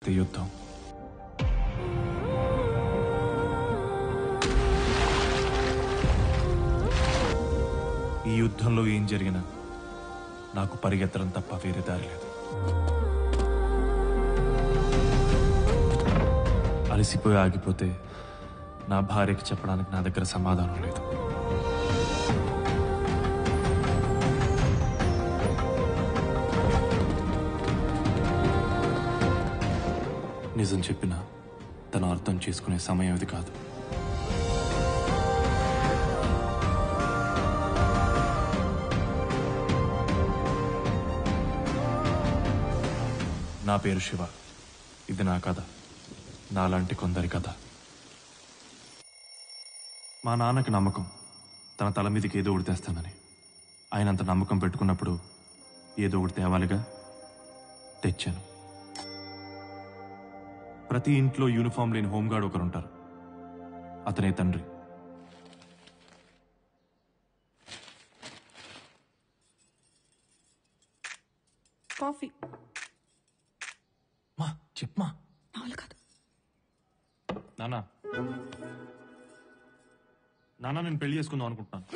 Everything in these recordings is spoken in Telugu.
వస్తే యుద్ధం. ఈ యుద్ధంలో ఏం జరిగినా నాకు పరిగెత్తడం తప్ప వేరే దారి లేదు. అలసిపోయి ఆగిపోతే నా భార్యకి చెప్పడానికి నా దగ్గర సమాధానం లేదు. నిజం చెప్పినా తను అర్థం చేసుకునే సమయం ఇది కాదు. నా పేరు శివ. ఇది నా కథ, నాలాంటి కొందరి కథ. మా నాన్నకి నమ్మకం తన తల మీదకి ఏదో ఒకటి తెస్తానని. ఆయనంత నమ్మకం పెట్టుకున్నప్పుడు ఏదో ఒకటి తేవాలిగా. తెచ్చాను. ప్రతి ఇంట్లో యూనిఫామ్ లేని హోంగార్డ్ ఒకరుంటారు. అతనే తండ్రి. కాఫీ. మా చెప్పమా. కాదు నాన్న, నాన్న నేను పెళ్లి చేసుకుందాం అనుకుంటున్నాను.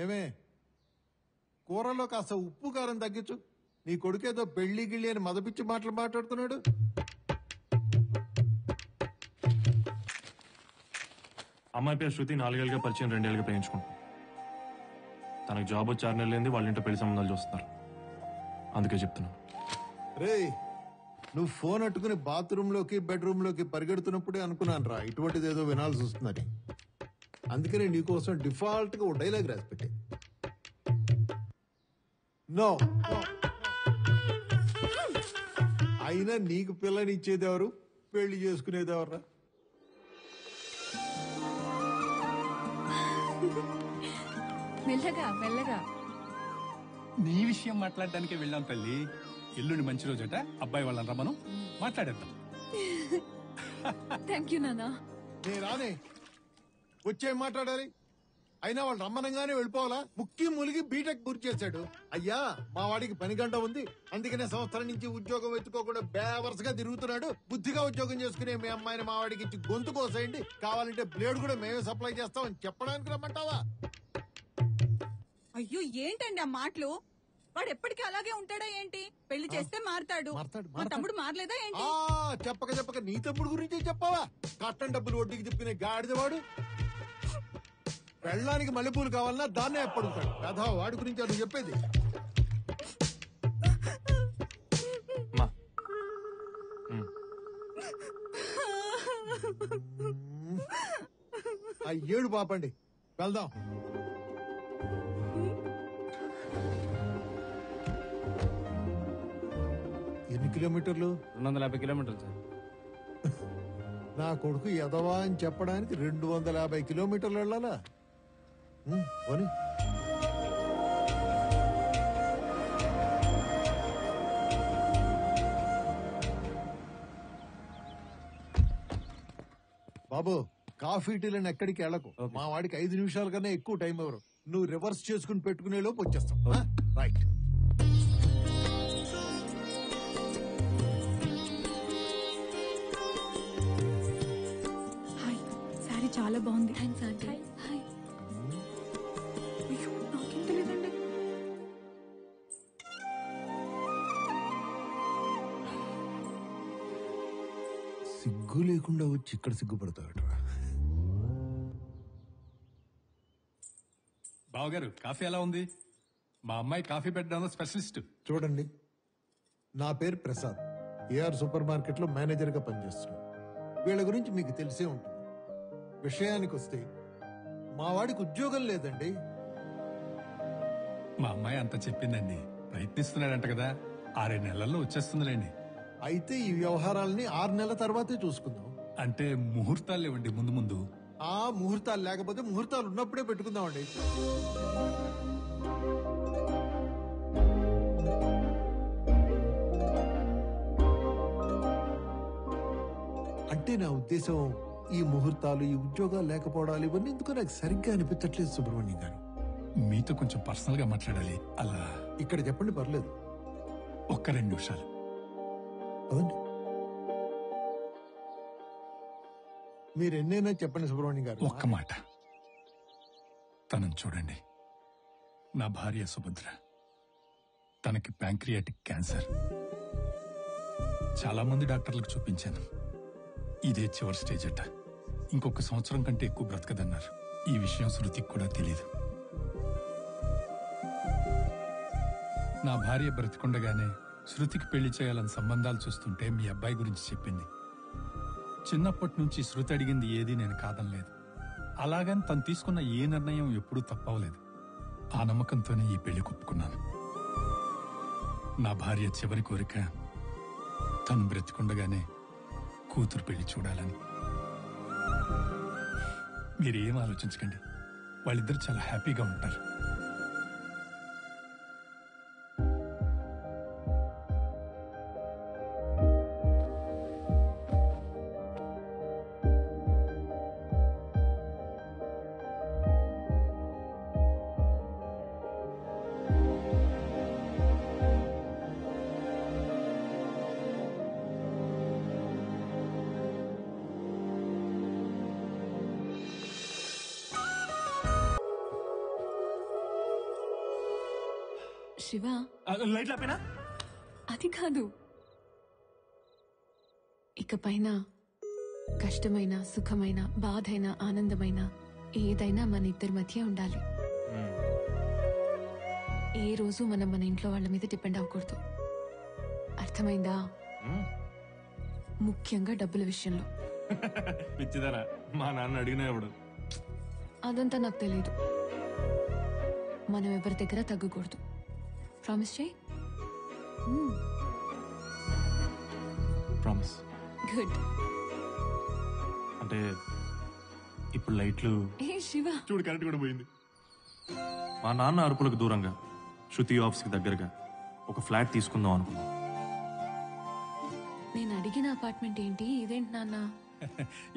ఏమే, కూరలో కాస్త ఉప్పు కారం తగ్గించు. నీ కొడుకేదో పెళ్లి గిళ్ళి అని మదపిచ్చి మాటలు మాట్లాడుతున్నాడు. అమ్మాయి పేరు శృతి. 4 ఏళ్ళుగా పరిచయం, 2 ఏళ్ళుగా ప్రేమించుకుంటాం. తనకు జాబ్ వచ్చి 6 నెలలు అయింది. వాళ్ళ ఇంట్లో పెళ్లి సంబంధాలు చూస్తున్నారు. అందుకే చెప్తున్నాను. రే, నువ్వు ఫోన్ అట్టుకుని బాత్రూమ్ లోకి బెడ్రూమ్ లోకి పరిగెడుతున్నప్పుడే అనుకున్నాను రా ఇటువంటిది ఏదో వినాల్సి వస్తుందని. అందుకనే నీకోసం డిఫాల్ట్ గా ఓ డైలాగ్ రాసి పెట్టే. నో, అయినా నీకు పిల్లనిచ్చేదెవరు, పెళ్లి చేసుకునేదెవర్రా? మెల్లగా మెల్లగా. నీ విషయం మాట్లాడడానికి వెళ్ళాం తల్లి. ఎల్లుండి మంచి రోజట, అబ్బాయి వాళ్ళని రమ్మను, మాట్లాడేద్దాం. థ్యాంక్ యూ నాన్న. నేను రానే, వచ్చే మాట్లాడాలి. అయినా వాళ్ళు రమ్మనంగానే వెళ్ళిపోవాలా? ముక్కి ములిగి బీటెక్ పూర్తి చేశాడు. అయ్యా, మా వాడికి పని గంట ఉంది, అందుకనే సంవత్సరం నుంచి ఉద్యోగం ఎత్తుకోకుండా బేవర్స్గా తిరుగుతున్నాడు. బుద్ధిగా ఉద్యోగం చేసుకునే మీ అమ్మాయిని మా వాడికి ఇచ్చి గొంతు కోసేయండి, కావాలంటే బ్లేడ్ కూడా మేమే సప్లై చేస్తామని చెప్పడానికి రమ్మంటావా? అయ్యో, ఏంటండి ఆ మాటలు? వాడు ఎప్పటికీ అలాగే ఉంటాడా ఏంటి? పెళ్లి చేస్తే మారతాడు. మా తమ్ముడు మారలేదా ఏంటి? చెప్పక చెప్పక నీ తమ్ముడు గురించి చెప్పావా? కట్టం డబ్బులు వడ్డీకి తిప్పిన గాడిదవాడు. పెళ్ళానికి మల్లెపూలు కావాలన్నా దాన్నే ఎప్పడుతాడు కథ. వాడి గురించి అది చెప్పేది. ఆ ఏడు పాపండి, వెళ్దాం. ఎన్ని కిలోమీటర్లు? 250 కిలోమీటర్లు సార్. నా కొడుకు ఎదవా అని చెప్పడానికి 250 కిలోమీటర్లు వెళ్ళాలా? పోనీ. బాబు, కాఫీ టీలను ఎక్కడికి వెళ్ళకు. మా వాడికి 5 నిమిషాల కన్నా ఎక్కువ టైం ఎవరు. నువ్వు రివర్స్ చేసుకుని పెట్టుకునే లోపు వచ్చేస్తాం. రైట్. హాయ్, సారీ చాలా బాగుంది. Thanks aunty. హాయ్. అయ్యో, నాకేం తెలియదండి. సిగ్గు లేకుండా వచ్చి ఇక్కడ సిగ్గుపడతాడు. బావగారు, కాఫీ ఎలా ఉంది? మా అమ్మాయి కాఫీ పెట్టడంలో స్పెషలిస్ట్. చూడండి, నా పేరు ప్రసాద్. ఏఆర్ సూపర్ మార్కెట్ లో మేనేజర్ గా పనిచేస్తున్నాను. వీళ్ళ గురించి మీకు తెలిసే ఉంటుంది. విషయానికి వస్తే మా వాడికి ఉద్యోగం లేదండి. మా అమ్మాయి అంత చెప్పిందండి. ప్రయత్నిస్తున్నాడంట కదా, 6 నెలల్లో వచ్చేస్తుందిలేండి. అయితే ఈ వ్యవహారాలని 6 నెలల తర్వాతే చూసుకుందాం. అంటే ముహూర్తాలు లేవండి ముందు ముందు. ఆ ముహూర్తాలు లేకపోతే ముహూర్తాలు ఉన్నప్పుడే పెట్టుకుందామండి. అంటే నా ఉద్దేశం, ఈ ముహూర్తాలు, ఈ ఉద్యోగాలు లేకపోవడాలు, ఇవన్నీ ఎందుకో నాకు సరిగ్గా అనిపించట్లేదు సుబ్రహ్మణ్యం గారు. మీతో కొంచెం పర్సనల్ గా మాట్లాడాలి. అలా ఇక్కడ చెప్పండి, పర్లేదు. ఒక్క 2 నిమిషాలు. అవునండి, మీరు ఎన్నైనా చెప్పండి సుబ్రహ్మణ్యం గారు. ఒక్క మాట. తనని చూడండి. నా భార్య సుభద్ర. తనకి ప్యాంక్రియాటిక్ క్యాన్సర్. చాలా మంది డాక్టర్లకు చూపించాను. ఇదే చివరి స్టేజ్ అట. ఇంకొక సంవత్సరం కంటే ఎక్కువ బ్రతకదన్నారు. ఈ విషయం శృతికి కూడా తెలియదు. నా భార్య బ్రతికుండగానే శృతికి పెళ్లి చేయాలని సంబంధాలు చూస్తుంటే మీ అబ్బాయి గురించి చెప్పింది. చిన్నప్పటి నుంచి శృతి అడిగింది ఏది నేను కాదనలేదు. అలాగని తను తీసుకున్న ఏ నిర్ణయం ఎప్పుడూ తప్పవలేదు. ఆ నమ్మకంతోనే ఈ పెళ్లి ఒప్పుకున్నాను. నా భార్య చివరి కోరిక తను బ్రతికుండగానే కూతురు పెళ్లి చూడాలని. మీరేం ఆలోచించకండి. వాళ్ళిద్దరు చాలా హ్యాపీగా ఉంటారు. శివ, లైట్ లేపేనా? అది కాదు. ఇకపైన కష్టమైన, సుఖమైన, బాధైన, ఆనందమైన ఏదైనా మన ఇద్దరి మధ్య ఉండాలి. ఏ రోజు మనం మన ఇంట్లో వాళ్ళ మీద డిపెండ్ అవ్వకూడదు. అర్థమైందా? ముఖ్యంగా డబ్బుల విషయంలో. పిచ్చిదారా, మా నాన్న అడిగినప్పుడు. అదంతా నాకు తెలియదు. మనం ఎవరి దగ్గర తగ్గకూడదు. ప్రామిస్ చేయి. ప్రామిస్. గుడ్. అంటే ఇప్పుడు లైట్లు ఏ శివ, చూడు, కరెంట్ కూడా పోయింది. మా నాన్న అరుపులకు దూరంగా, శృతి ఆఫీస్కి దగ్గరగా ఒక ఫ్లాట్ తీసుకుందాం అనుకున్నాం. నేను అడిగిన అపార్ట్మెంట్ ఏంటి? ఇదేంటి నాన్న?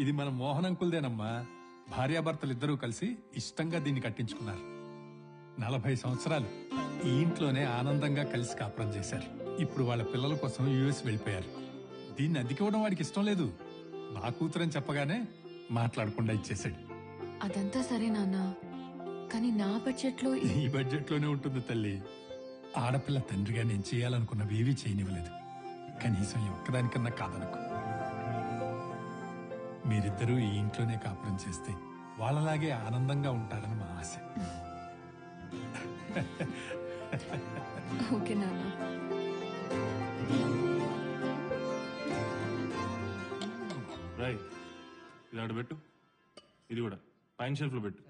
ఇది మన మోహన్ అంకుల్దేనమ్మా. భార్యాభర్తలిద్దరూ కలిసి ఇష్టంగా దీన్ని కట్టించుకున్నారు. 40 సంవత్సరాలు ఈ ఇంట్లోనే ఆనందంగా కలిసి కాపురం చేశారు. ఇప్పుడు వాళ్ళ పిల్లల కోసం యుఎస్ వెళ్ళిపోయారు. దీన్ని అద్దెకివ్వడం వాడికి ఇష్టం లేదు. నా కూతురని చెప్పగానే మాట్లాడకుండా ఇచ్చేశాడు. అదంతా సరే నాన్న, కానీ నా బడ్జెట్ లో ఈ బడ్జెట్ లోనే ఉంటుంది తల్లి. ఆడపిల్ల తండ్రిగా నేను చేయాలనుకున్నవి ఏవీ చేయనివ్వలేదు. కనీసం ఈ ఒక్కదానికన్నా కాదనుకో. మీరిద్దరూ ఈ ఇంట్లోనే కాపురం చేస్తే వాళ్ళలాగే ఆనందంగా ఉంటారని మా ఆశ. ఓకే నాన్న. రై, ఇది ఆడ పెట్టు. ఇది కూడా పైన షెల్ఫ్ లో పెట్టు.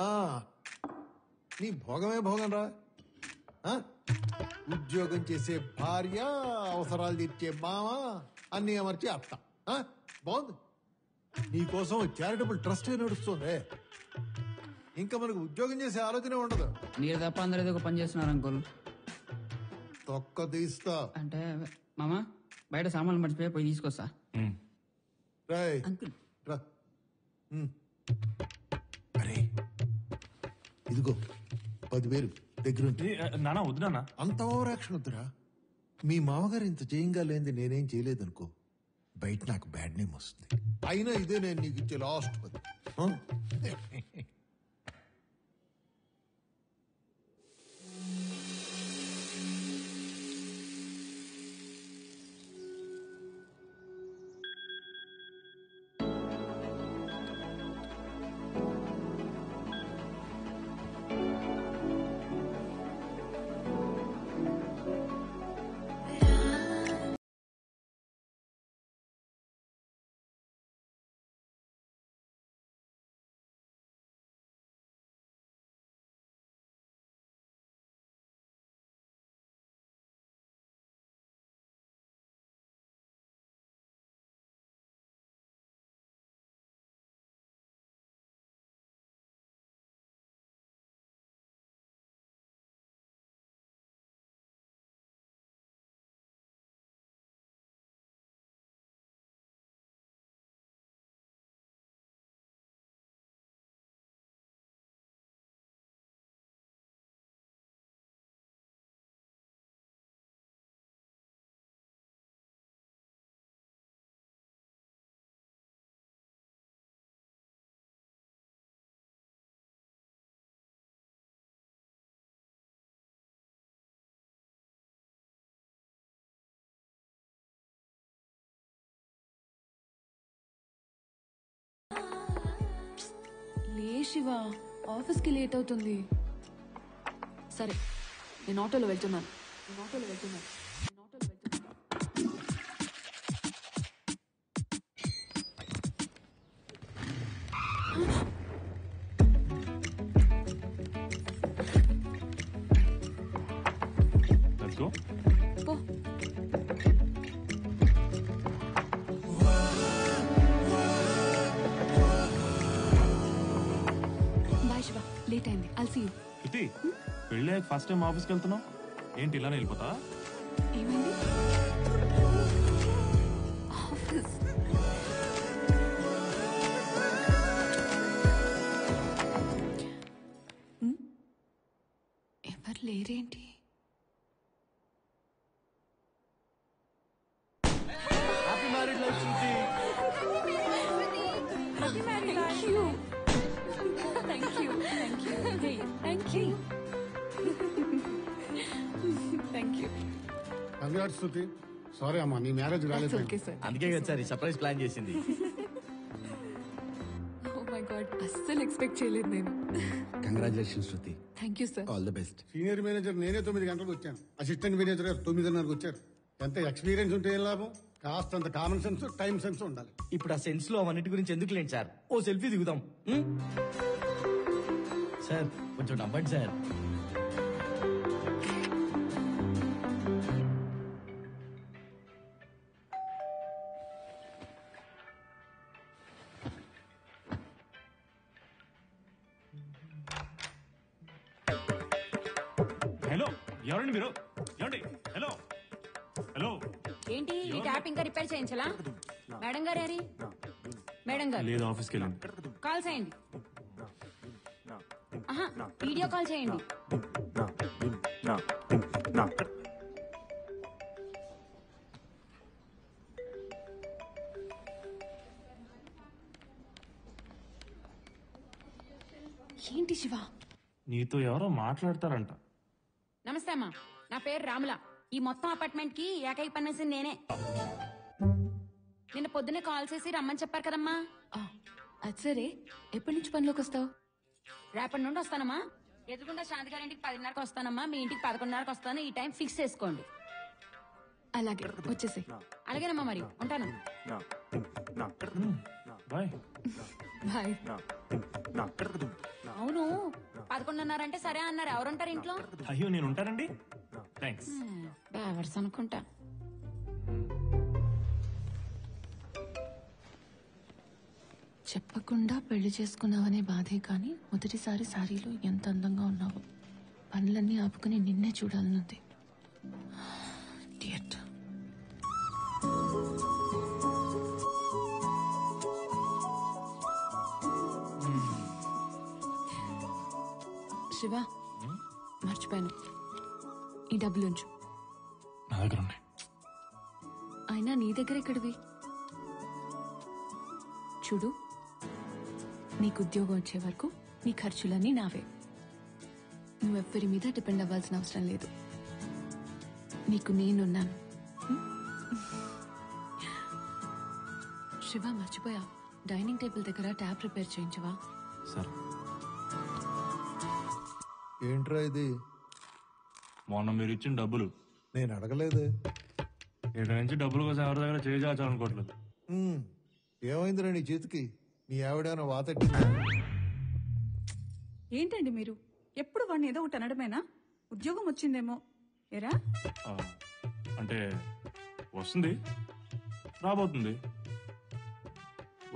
ఆ, నీ భోగమే భోగం రా. ఆ? ఉద్యోగం చేసే భార్య, అవసరాలు తీర్చే మామ, అన్ని అమర్చి అత్త. ఆ? బాగుంది. నీకోసం చారిటబుల్ ట్రస్ట్ నడుస్తుంది. ఇంకా మనకు ఉద్యోగం చేసే ఆలోచనే ఉండదు. మీరు తప్ప అందరూ ఏదో ఒక పని చేస్తున్నారు అంకుల్. తొక్క తీస్తా. అంటే మామ బయట సామాన్లు మర్చిపోయి పోయి తీసుకొస్తా. రాయ్ అంకుల్ రా. అరే ఇదిగో 10,000 దగ్గరుంటే. నానా వద్దు నాన్న. అంత ఓవర్ యాక్షన్ వద్దురా. మీ మామగారు ఇంత చేయంగా లేనిది నేనేం చేయలేదనుకో, బయట నాకు బ్యాడ్ నేమ్ వస్తుంది. అయినా ఇదే నేను నీకు ఇచ్చే లాస్ట్ 10. లే శివ, ఆఫీస్కి లేట్ అవుతుంది. సరే, నేను ఆటోలో వెళ్తున్నాను. Let's go. పో. బాయ్ శివ, లేట్ అయింది. I'll see you. శృతి, పెళ్ళి ఫస్ట్ టైం ఆఫీస్కి వెళ్తున్నావు ఏంటి ఇలానే వెళ్ళిపోతా? ఏమైంది? ఆఫీస్. ఎవరు లేరేంటి? హ్యాపీ మ్యారేజ్ లైఫ్ శృతి. కంగ్రాట్స్ శృతి. సారీ అమ్మా, నీ మ్యారేజ్ రాలేదు. అందుకే కదా సార్ ఈ సర్ప్రైజ్ ప్లాన్ చేసింది. Oh my God, అస్సలు ఎక్స్పెక్ట్ చేయలేదు నేను. Congratulations Shruti. Thank you sir. All the best. Senior manager నేనే 9 గంటలకు వచ్చాను. అసిస్టెంట్ మేనేజర్ గారు 9:30కు వచ్చారు. ఎంత ఎక్స్పీరియన్స్ ఉంటే ఏం లాభం? కాస్తంత కామన్ సెన్స్, టైం సెన్స్ ఉండాలి. ఇప్పుడు ఆ సెన్స్ లో అవన్నిటి గురించి ఎందుకు లేండి సార్, ఓ సెల్ఫీ దిగుదాం. సార్ కొంచెం నవ్వండి సార్. హలో, ఎవరండి మీరు? ఏమండి? Hello hello. ఏంటి ఈ ట్యాప్ ఇంకా రిపేర్ చేయించలా? మేడం గారు ఏరి? మేడం గారు లేదు, ఆఫీస్కి వెళ్ళండి. కాల్ చేయండి. ఆహా, వీడియో కాల్ చేయండి. ఏంటి శివ? నీతో ఎవరో మాట్లాడతారంట. నమస్తే అమ్మా, నా పేరు రాముల. ఈ మొత్తం అపార్ట్మెంట్ కి ఏకైక పనిచేసింది నేనే. నిన్న పొద్దునే కాల్ చేసి రమ్మని చెప్పారు కదమ్మా. అది సరే, ఎప్పటి నుంచి పనిలోకి వస్తావు? రేపటి నుండి వస్తానమ్మా. ఎదుగుండా శాంతి గారి ఇంటికి 10:30కి వస్తానమ్మా. మీ ఇంటికి 11:30కి వస్తాను. ఈ టైం ఫిక్స్ చేసుకోండి. అలాగే, వచ్చేసి. అలాగేనమ్మా, మరి ఉంటాను. బాయ్. బాయ్. అవును, 11:30 అంటే సరే అన్నారు. ఎవరుంటారు ఇంట్లో? అయ్యో, నేను ఉంటానండి. థ్యాంక్స్. డ్రైవర్స్ అనుకుంటా. చెప్పకుండా పెళ్లి చేసుకున్నావనే బాధే కానీ మొదటిసారి సారీలో ఎంత అందంగా ఉన్నావు. పనులన్నీ ఆపుకుని నిన్నే చూడాలనుంది. Idiot. శివ, మర్చిపోయాను. ఈ డబ్బులు ఉంచు. నా దగ్గర ఉంది. అయినా నీ దగ్గర ఎక్కడివి? చూడు, నీకు ఉద్యోగం వచ్చే వరకు నీ ఖర్చులన్నీ నావే. నువ్వెవ్వరి మీద డిపెండ్ అవ్వాల్సిన అవసరం లేదు. నీకు నేనున్నాను. శివ, మర్చిపోయా, డైనింగ్ టేబుల్ దగ్గర ట్యాప్ రిపేర్ చేయించవా? సరే. ఏంట్రా ఇది? మొన్న మీరు ఇచ్చిన డబ్బులు. నేను అడగలేదు. ఇక్కడ నుంచి డబ్బుల కోసం ఎవరి దగ్గర చేయాలనుకోవట్లేదు. ఏమైందిరా నీ చేతికి? మీ ఆవిడేమైనా వాతట్టిందా? ఏంటండి మీరు ఎప్పుడు వాడిని ఏదో ఒకటి అనడమేనా? ఉద్యోగం వచ్చిందేమో ఏరా? అంటే వస్తుంది, రాబోతుంది,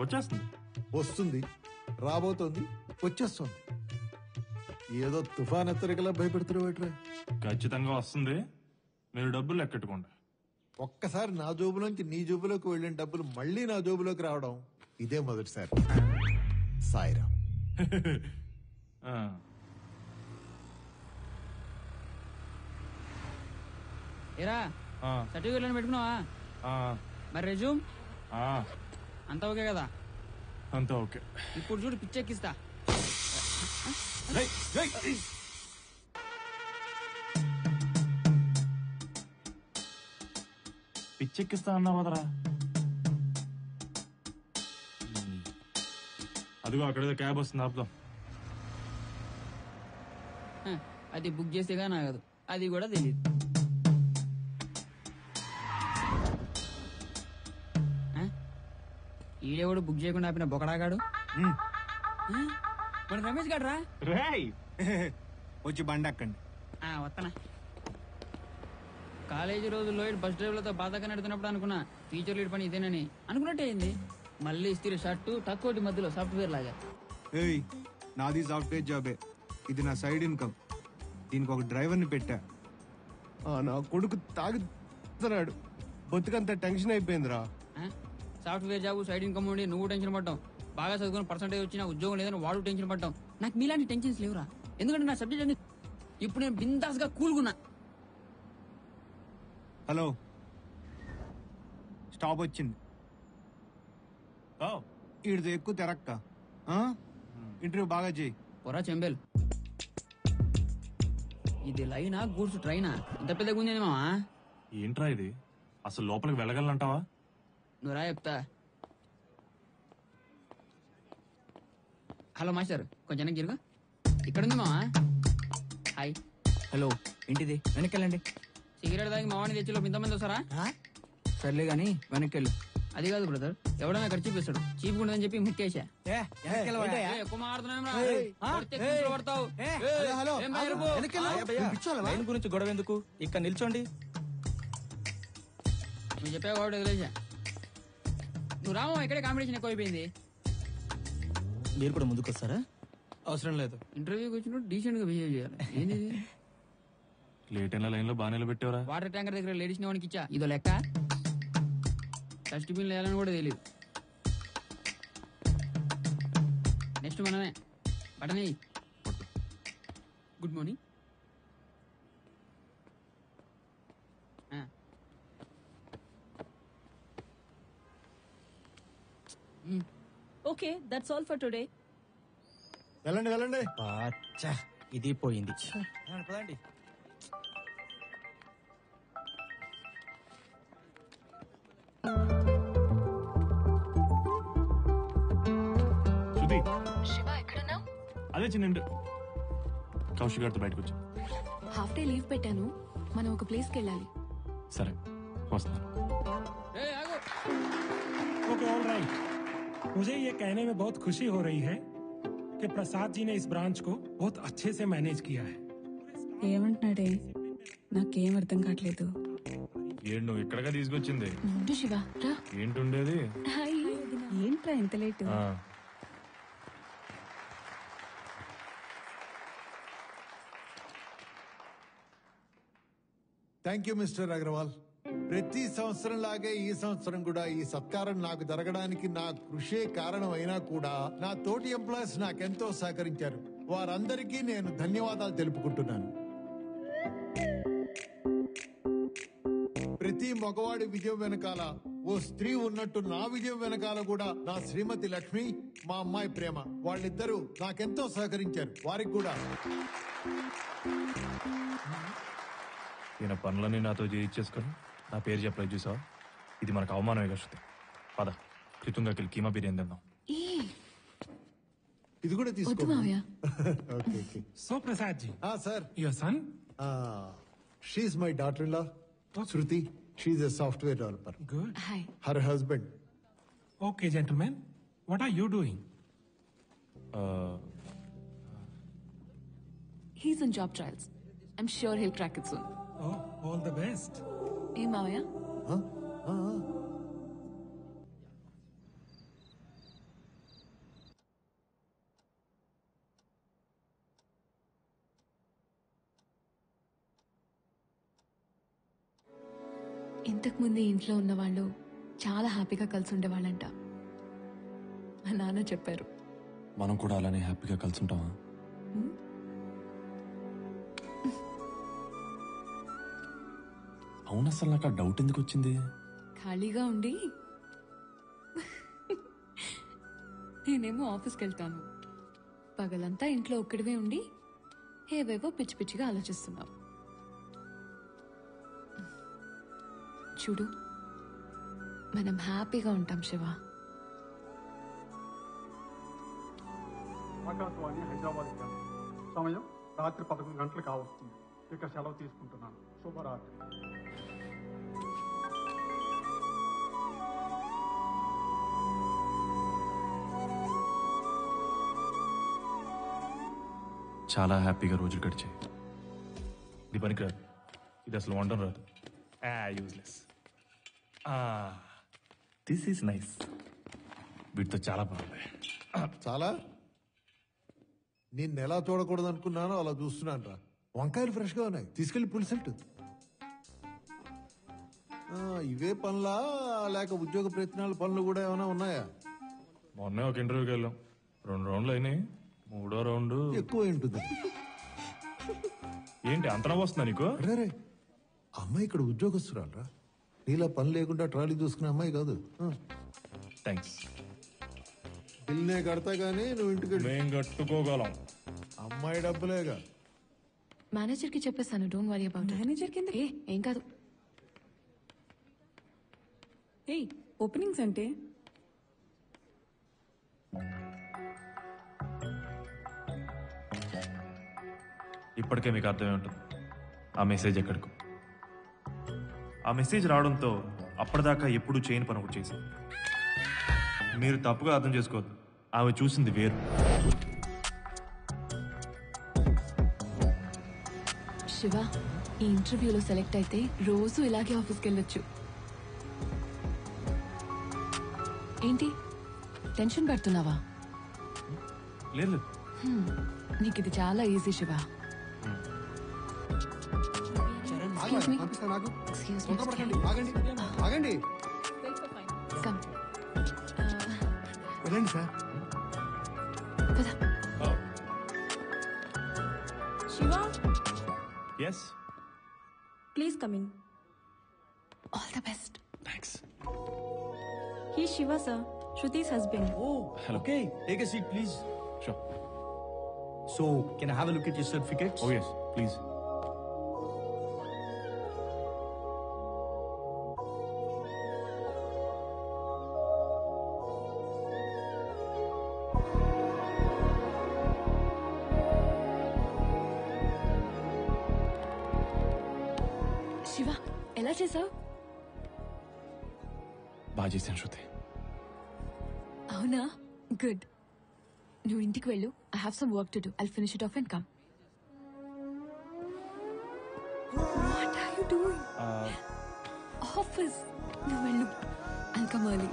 వచ్చేస్తుంది. వస్తుంది, రాబోతోంది, వచ్చేస్తుంది. ఏదో తుఫాన్ హెచ్చరికలా భయపెడుతున్నా. ఖచ్చితంగా వస్తుంది. మీరు డబ్బులు లెక్కెట్టుకోండి. ఒక్కసారి నా జోబులోంచి నీ జోబులోకి వెళ్ళిన డబ్బులు మళ్ళీ నా జోబులోకి రావడం ఇదే మొదటిసారి. సాయిరామ్. ఆ, ఏరా ఆ, సర్టిఫికేట్ పెట్టుకున్నావా? ఆ, మరి రెజ్యూమ్ ఆ, అంతా ఓకే కదా? అంతా ఓకే. ఇప్పుడు చూడు పిచ్చెక్కిస్తా. రేయ్, రేయ్. పిచ్చెక్కిస్తా అన్నావు కదరా. అదిగో అక్కడేదో క్యాబ్ వస్తుంది ఆపుదాం. అది బుక్ చేసేగా నాగదు, అది కూడా తెలియదు. ఈడేవాడు బుక్ చేయకుండా ఆపిన బొకడాగాడు. మన రమేష్ గాడు రా. వచ్చి బండి అక్కండి. వస్తానా. కాలేజీ రోజుల్లో బస్ డ్రైవర్లతో బాధగా నడుతున్నప్పుడు అనుకున్నా టీచర్ లీడ్ పని ఇదేనని. అనుకున్నట్టే అయింది. మళ్ళీ ఇస్త్రీ షర్టు తక్కువటి మధ్యలో సాఫ్ట్వేర్ లాగా. ఏయ్, నాది సాఫ్ట్వేర్ జాబే. ఇది నా సైడ్ ఇన్కమ్. దీనికి ఒక డ్రైవర్ని పెట్టా. నా కొడుకు తాగుతున్నాడు. బతుకంత టెన్షన్ అయిపోయిందిరా. సాఫ్ట్వేర్ జాబ్ సైడ్ ఇన్కమ్ ఉండి నువ్వు టెన్షన్ పడ్డావు. బాగా చదువుకుని పర్సెంటేజ్ వచ్చినా ఉద్యోగం లేదని వాడు టెన్షన్ పడ్డావు. నాకు మీలాంటి టెన్షన్స్ లేవురా. ఎందుకంటే నా సబ్జెక్ట్ అన్ని ఇప్పుడు నేను బిందాస్ గా కూల్గున్నా. హలో, స్టాప్ వచ్చింది. ఈడితో ఎక్కువ తెరక్క. ఇంటర్వ్యూ బాగా చేయి. పొరా చెంబేల్. ఇది లైనా గూడ్స్ ట్రైనా? ఇంత పెద్దగా ఉంది మావా. ఏంట్రా ఇది? అసలు లోపలికి వెళ్ళగలనంటావా? నువ్వు రా చెప్తా. హలో మాస్టర్, కొంచెం గిరుగా. ఇక్కడ ఉంది మావా. హాయ్. హలో, ఏంటిది? వెనక్కెళ్ళండి. సిగరెట్ తాగి మావాడిని తెచ్చిలో ఇంతమంది వస్తారా? సర్లే గాని వెనక్కెళ్ళు. అది కాదు బ్రదర్, ఎవడన్నా ఇక్కడ చూపిస్తాడు. చీప్ ఉండదని చెప్పి ముక్కేశా. ఎక్కువ మాట్లాడుతున్నావు. లైన్ గురించి గొడవ ఎందుకు? ఇక్కడ నిల్చోండి. నువ్వు చెప్పావు కాబట్టి వదిలేసా. నువ్వు రామో, ఇక్కడే కాంపిటీషన్ ఎక్కువైపోయింది. మీరు కూడా ముందుకు వస్తారా? అవసరం లేదు. ఇంటర్వ్యూకి వచ్చినప్పుడు డీసెంట్ గా బిహేవ్ చేయాలి. ఏంది లేట్ అయిన లైన్ లో బాగా నిలబెట్టావరా? వాటర్ ట్యాంకర్ దగ్గర లేడీస్ వానికి ఇచ్చా. ఇదో లెక్క. డస్ట్బిన్ వేయాలని కూడా తెలియదు. నెక్స్ట్ మనమే. Button good morning. Okay, that's all for today. వెళ్ళండి వెళ్ళండి. ఇది పోయింది. పదండి. శృతి, శివ ఎక్కడున్నావు? అదే చిన్న కౌశిక్ గారితో బయటకు వచ్చా. హాఫ్ డే లీవ్ పెట్టాను. మనం ఒక ప్లేస్కి వెళ్ళాలి. సరే వస్తాను. Okay all right. मुझे ये कहने में बहुत खुशी हो रही है कि प्रसाद जी ने इस ब्रांच को बहुत अच्छे से मैनेज किया है। ఏమంటున్నాడే? నాకేం అర్థం కావట్లేదు. ఏడు నువ్వు ఇక్కడగా తీసుకొచ్చింది. ఉండు శివ, రా. ఏంటుండేది? హాయ్. ఏంట్రా ఇంత late? Thank you mister Agarwal. ప్రతి సంవత్సరం లాగే ఈ సంవత్సరం కూడా ఈ సత్కారం నాకు జరగడానికి నా కృషే కారణం అయినా కూడా నా తోటి ఎంప్లాయీస్ నాకెంతో సహకరించారు. వారందరికీ నేను ధన్యవాదాలు తెలుపుకుంటున్నాను. ప్రతి మగవాడి విజయం వెనకాల ఓ స్త్రీ ఉన్నట్టు నా విజయం వెనకాల కూడా నా శ్రీమతి లక్ష్మి, మా అమ్మాయి ప్రేమ, వాళ్ళిద్దరూ నాకెంతో సహకరించారు. వారికి కూడా ఈయన పనులన్నీ నాతో చేయించేసుకొని నా పేరు చెప్పలేదు చూసావా? ఇది మనకు అవమానమే కదా శృతి. పద క్రితంగా కీమా బిర్యానీ తిందాం. ఇది కూడా వద్దు తీసుకో. మావయ్య. So Prasad ji, sir, your son? She's my daughter in law Shruti. She's a software developer. Good. Hi. Her husband. Okay, gentlemen, what are you doing? He's in job trials. I'm sure he'll crack it soon. Oh, all the best. ఏ మావయ్య? ఇంతకు ముందు ఇంట్లో ఉన్న వాళ్ళు చాలా హ్యాపీగా కలిసి ఉండేవాళ్ళంట. మా నాన్న చెప్పారు. మనం కూడా అలానే హ్యాపీగా కలిసి ఉంటామా? అవును, అసలు నాకు ఆ డౌట్ ఎందుకు వచ్చింది? ఖాళీగా ఉండి నేనేమో ఆఫీస్కి వెళ్తాను. పగలంతా ఇంట్లో ఒక్కడివే ఉండి ఏవేవో పిచ్చి పిచ్చిగా ఆలోచిస్తున్నావు. చూడు, మనం హ్యాపీగా ఉంటాం శివ. ఆకాశవాణి హైదరాబాద్ కేంద్రం. సమయం రాత్రి 11 గంటలు కావస్తుంది. ఇక సెలవు తీసుకుంటున్నాను. శుభరాత్రి. చాలా హ్యాపీగా రోజులు గడిచాయి. ఇది పనికిరాదు, ఇది అసలు వండడం రాదు. యూజ్లెస్. This is nice. వీటితో చాలా బాగుంది. చాలా నేను ఎలా చూడకూడదు అనుకున్నానో అలా చూస్తున్నాను రా. వంకాయలు ఫ్రెష్ గా ఉన్నాయి, తీసుకెళ్లి పులిసెట్టు. ఇవే పనులా లేక ఉద్యోగ ప్రయత్నాల పనులు కూడా ఏమైనా ఉన్నాయా? మొన్నే ఒక ఇంటర్వ్యూకి వెళ్ళాం, 2 రౌండ్లు అయినాయి. 3వ రౌండ్ ఎక్కువ ఉంటుంది. ఏంటి అంతనా వస్తుందా నీకు? అరే అమ్మాయి ఇక్కడ ఉద్యోగస్తురాలు రా, నీలా పని లేకుండా ట్రాలీ చూసుకునే అమ్మాయి కాదు. థ్యాంక్స్. బిల్నే కడతా గానీ నువ్వు ఇంటికి మేం కట్టుకోగలం. అమ్మాయి డబ్బులేగా. మేనేజర్ కి చెప్పేస్తాను, డోంట్ వరీ అబౌట్. మేనేజర్ కింద ఏం కాదు. ఏయ్, ఓపెనింగ్స్ అంటే ఇప్పటికే మీకు అర్థమే ఉంటుంది ఆ మెసేజ్ ఎక్కడికో. ఆ మెసేజ్ రావడంతో అప్పటిదాకా ఎప్పుడూ చేయని పని ఒకటి చేశాను. మీరు తప్పుగా అర్థం చేసుకోవద్దు, ఆమె చూసింది వేరు. శివ, ఈ ఇంటర్వ్యూలో సెలెక్ట్ అయితే రోజు ఇలాగే ఆఫీస్కి వెళ్ళొచ్చు. ఏంటి టెన్షన్ పడుతున్నావా? లేదు. నీకు ఇది చాలా ఈజీ శివ. ఆగండి. Come. వెళ్ళండి sir. Shiva, yes, please come in. All the best. Thanks. He Shiva sir, Shruti's husband. Oh, okay. Take a seat, please. Sure. So, can I have a look at your certificates? Oh yes, please. Shiva, ఎలా చేసావు? బాగా చేశాను శృతి. అవునా? గుడ్. నువ్వు ఇంటికి వెళ్ళు. I have some work to do. I'll finish it off and come. What are you doing? Office. నువ్వు వెళ్ళు. I'll come early.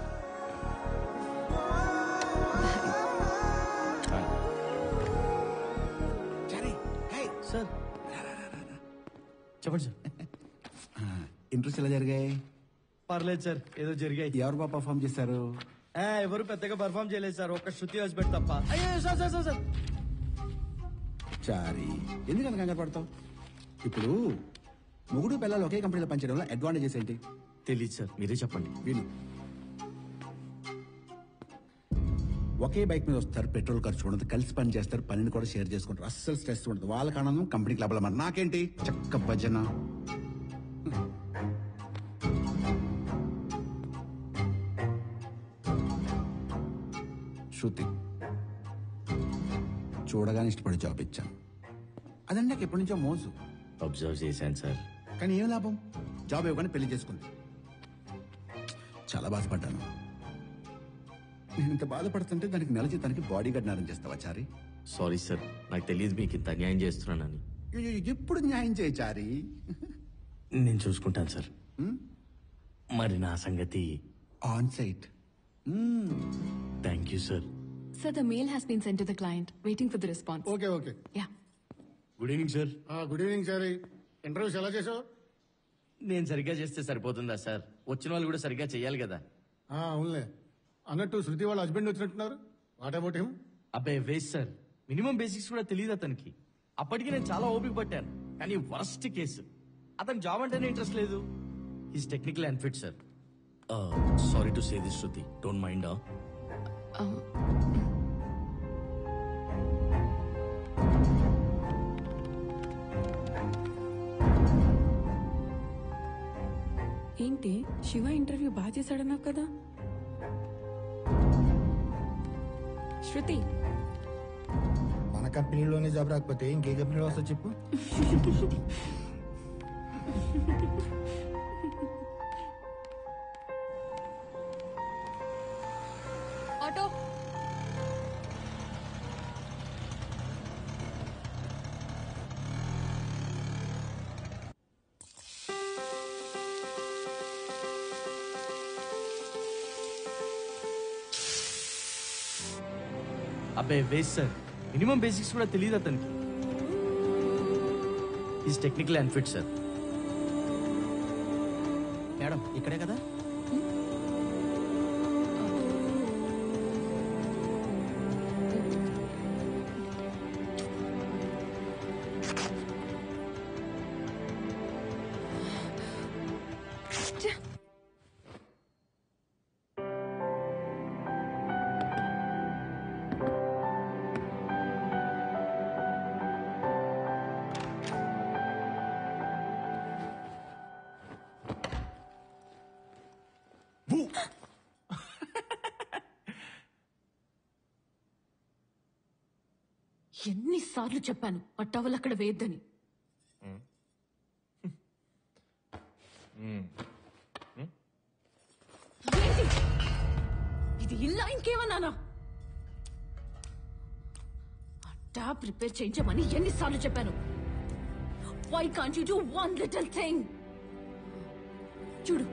సార్ చెప్పండి సార్. ఇంట్రెస్ట్ ఎలా జరిగాయి? పర్లేదు సార్, ఏదో జరిగాయి. ఎవరు బాగా పర్ఫామ్ చేశారు? ఎవరు పెద్దగా పర్ఫామ్ చేయలేదు సార్, ఒక్క శృతి హాస్పిటల్ తప్ప. అయ్యో సార్ సార్ సార్ సార్. చారి, ఎందుకంత కంగారు పడతావు? ఇప్పుడు మొగుడు పిల్లలు ఒకే కంపెనీలో పనిచేయడంలో అడ్వాంటేజెస్ ఏంటి? తెలియదు సార్, మీరే చెప్పండి. విను. ఒకే బైక్ మీద వస్తారు, పెట్రోల్ ఖర్చు ఉండదు, కలిసి పని చేస్తారు, పనిని కూడా షేర్ చేసుకుంటారు, అస్సలు స్ట్రెస్ ఉండదు. వాళ్ళకి ఆనందం, కంపెనీకి లాభాలు. మరి నాకేంటి చక్క భజన. శృతి, చూడగానే ఇష్టపడి జాబ్ ఇచ్చాను. అదండి నాకు ఎప్పటి నుంచో మోజు. అబ్జర్వ్ చేశాను సార్. కానీ ఏం లాభం? జాబ్ ఇవ్వగానే పెళ్లి చేసుకుంది. చాలా బాధపడ్డాను. నేను ఇంత బాధపడుతుంటే దానికి నెల జీతానికి బాడీ గార్డ్ నేరం చేస్తావా చారి? సారీ సార్, నాకు తెలియదు మీకు ఇంత అన్యాయం చేస్తున్నానని. ఎప్పుడు న్యాయం చేయి చారి. నేను చూసుకుంటాను సార్. మరి నా సంగతి on site. Thank you sir. Sir, the mail has been sent to the client. Waiting for the response. Okay okay. Yeah. Good evening sir. Good evening sir. Interviews ఎలా చేసావు? నేను సరిగ్గా చేస్తే సరిపోతుందా సార్? వచ్చిన వాళ్ళు కూడా సరిగ్గా చేయాలి కదా. అవునులే. అన్నట్టు శృతి వాళ్ళ హస్బెండ్ వచ్చినట్టున్నారు. What about him? అబ్బాయి వేస్ట్ సార్, మినిమం బేసిక్స్ కూడా తెలియదు అతనికి. అప్పటికి నేను చాలా ఓపిక పట్టాను, కానీ వర్స్ట్ కేసు. అతను జాబ్ అంటేనే ఇంట్రెస్ట్ లేదు. He's technical unfit sir. Sorry to say this Shruti, don't mind. ఏంటి శివ ఇంటర్వ్యూ బాగా చేశాడన్నావు కదా? శృతి, కంపెనీలోనే జాబ్ రాకపోతే ఇంకే కంపెనీలో వస్తా చెప్పు. ఆటో అబ్బే వేస్ట్ సార్, మినిమం బేసిక్స్ కూడా తెలియదు అతనికి. Is technical unfit sir. Madam ఇక్కడే కదా? ఎన్నిసార్లు చెప్పాను ఆ టవల్ అక్కడ వేయద్దని. ఏంటి? ఇది ఇల్లా ఇంకేమన్నానా? ఆ ట్యాప్ రిపేర్ చేయించమని ఎన్నిసార్లు చెప్పాను. Why can't you do one little thing? చూడు,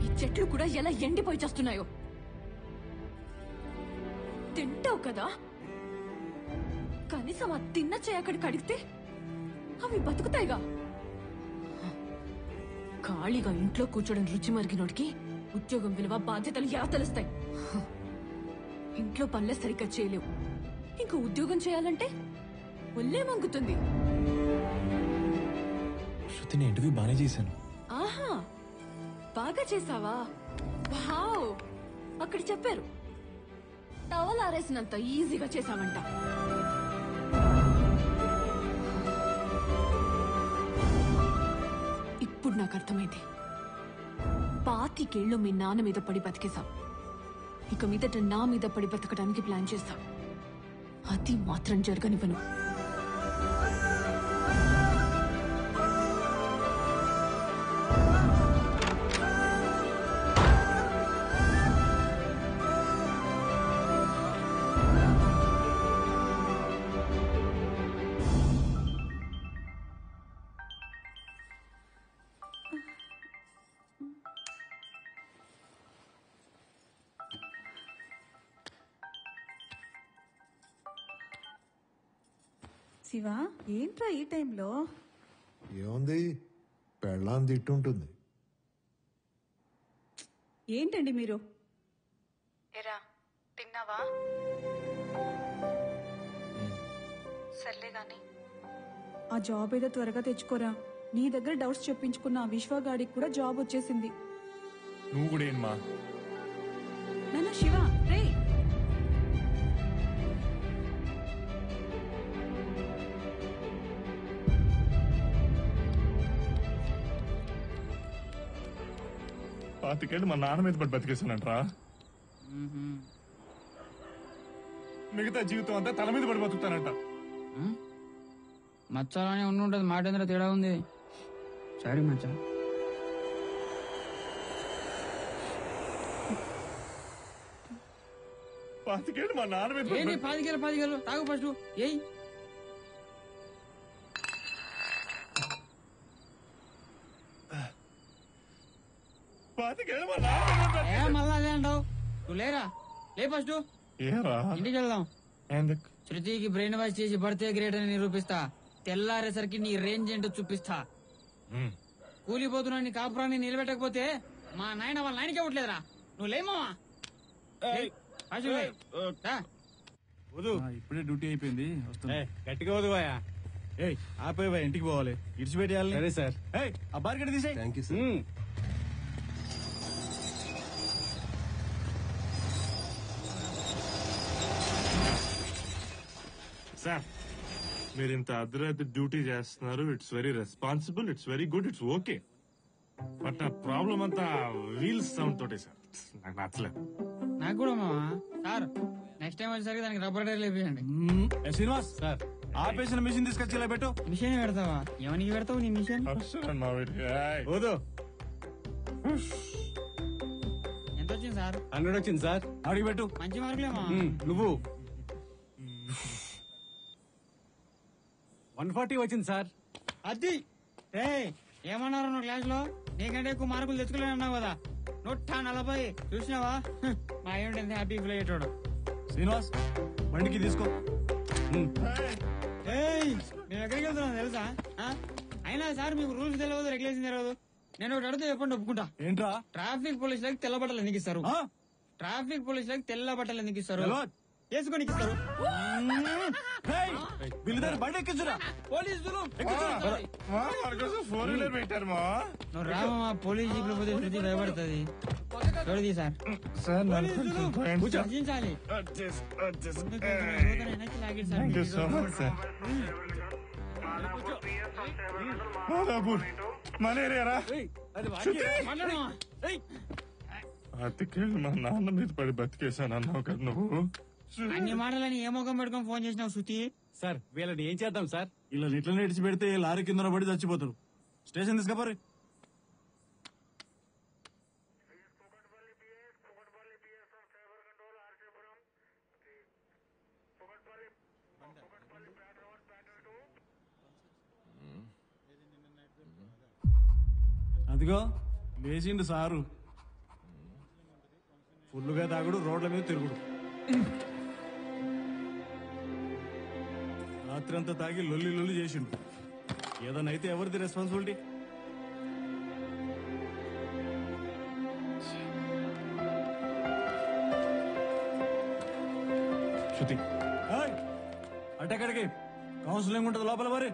ఈ చెట్లు కూడా ఎలా ఎండిపోయి చేస్తున్నాయో. తింటావు కదా, కనీసం ఆ తిన్న చేయి అక్కడ కడిగితే అవి బతుకుతాయిగా. ఖాళీగా ఇంట్లో కూర్చోడం రుచి మరిగినోడికి ఉద్యోగం విలువ బాధ్యతలు ఎలా తెలుస్తాయి? ఇంట్లో పనులే సరిగ్గా చేయలేవు, ఇంకా ఉద్యోగం చేయాలంటే ఒళ్ళే మంగుతుంది. శృతి, నేను ఇంటర్వ్యూ బాగానే చేశాను. ఆహా, బాగా చేసావా? వావ్, అక్కడ చెప్పారు టవల్ ఆరేసినంత ఈజీగా చేసావంట. ఇప్పుడు నాకు అర్థమైంది. 25 ఏళ్ళు మీ నాన్న మీద పడి బతికేశావు, ఇక మీదట నా మీద పడి బతకడానికి ప్లాన్ చేస్తావు. అది మాత్రం జరగనివ్వను. శివ, ఏంట్రా ఈ టైంలో? ఏముంది, పెళ్ళాం తిట్టుంటుంది. ఏంటండి మీరు? ఎరా తిన్నావా? సర్లే గాని ఆ జాబ్ ఏదో త్వరగా తెచ్చుకోరా. నీ దగ్గర డౌట్స్ చెప్పించుకున్న ఆ విశ్వగాడికి కూడా జాబ్ వచ్చేసింది. నువ్వు కూడా ఏమా? నాన్న శివ, రే. పాతికేళ్ళు మా నాన్న మీద పడి బతికేసానంట్రా. మిగతా జీవితం అంతా తల మీద పడి బతుకుతానంట. మచ్చాలనే ఉండుంటది, మాటేంద్ర తేడా ఉంది. సారీ మచ్చా. పాతికేళ్ళు మా నాన్న మీద ఏంటి 10 తాగు ఫస్ట్. ఏయ్ మళ్ళా అదే అంటావు? నువ్వు లేరా, లే ఫస్ట్. ఇంటికి వెళ్దాం. శృతికి బ్రెయిన్ వాష్ చేసి బర్త్డే గ్రేట్ అని నిరూపిస్తా. తెల్లారేసరికి నీ రేంజ్ ఏంటో చూపిస్తా. కూలిపోతున్నా నీ కాపురాన్ని నిలబెట్టకపోతే మా నాయన వాళ్ళ నాయనకి ఇవ్వట్లేదురా. నువ్వు లేమా? ఇప్పుడే డ్యూటీ అయిపోయింది. గట్టిగా వదువాయా. ఆపేవా, ఇంటికి పోవాలి. ఇడిచిపెట్టేయాలి. సరే సార్. ఆ బార్ గడి తీసేయ్. Thank you sir. సార్, మీరు ఇంత అర్ధరాత్రి డ్యూటీ చేస్తున్నారు. It's very responsible, it's very good, it's okay. But ఆ ప్రాబ్లం అంతా వీల్స్ సౌండ్ తోటే సార్, నాకు నచ్చలేదు. నాకు కూడా మావా. సార్ నెక్స్ట్ టైం వచ్చేసరికి దానికి రబ్బర్ టైర్ లేపేయండి. శ్రీనివాస్ సార్, ఆపేసిన మిషన్ తీసుకొచ్చి ఇలా పెట్టు. మిషన్ పెడతావా? ఎవరికి పెడతావు నీ మిషన్? ఎంత వచ్చింది సార్? 100 వచ్చింది సార్. అడిగి పెట్టు. మంచి మార్కులేమా? నువ్వు 140 వచ్చింది సార్. అది ఏమన్నారు నువ్వు క్లాస్ లో? నీకంటే ఎక్కువ మార్కులు తెచ్చుకోలేను అన్నావు కదా. 140 చూసినావా? మా ఏమిటి ఎంత హ్యాపీ ఫీల్ అయ్యేటోడు. శ్రీనివాస్ బండికి తీసుకో. మేము ఎక్కడికి వెళ్తున్నాం తెలుసా? అయినా సార్ మీకు రూల్స్ తెలియదు, రెగ్యులేషన్ తెలియదు. నేను ఒకటి అడిగితే చెప్పండి ఒప్పుకుంటా. ఏంట్రా? ట్రాఫిక్ పోలీసులకు తెల్ల బట్టలు ఎందుకు ఇస్తారు? ట్రాఫిక్ పోలీసులకు తెల్ల బట్టలు ఎందుకు ఇస్తారు? వేసుకొని ఇస్తారు. బండి ఎక్కించురా. పోలీసులు పెట్టారు మా నువ్వు రామా. పోలీస్ జీపులు పోతే శృతి భయపడుతుంది. చూడది సార్. రచించాలి. మలేరియా అతికేళ్ళు మా నాన్న మీద పడి బతికేశాను అన్నావు కదా నువ్వు. అన్ని మాటలని ఏ ముఖం పెట్టుకొని ఫోన్ చేసినావు శృతి? సార్ వీళ్ళని ఏం చేద్దాం సార్? ఇలా ఇట్లా ఇడిచి పెడితే లారీ కింద పడి చచ్చిపోతారు. స్టేషన్ తీసుకపోరు. అదిగో లేచిండు సారు. ఫుల్లుగా తాగుడు, రోడ్ల మీద తిరుగుడు. రాత్రి అంతా తాగి లొల్లి లొల్లి చేసిండు. ఏదైనా అయితే ఎవరిది రెస్పాన్సిబిలిటీ? శృతి అటెక్కడికి కౌన్సిలింగ్ ఉంటుంది లోపల మరి.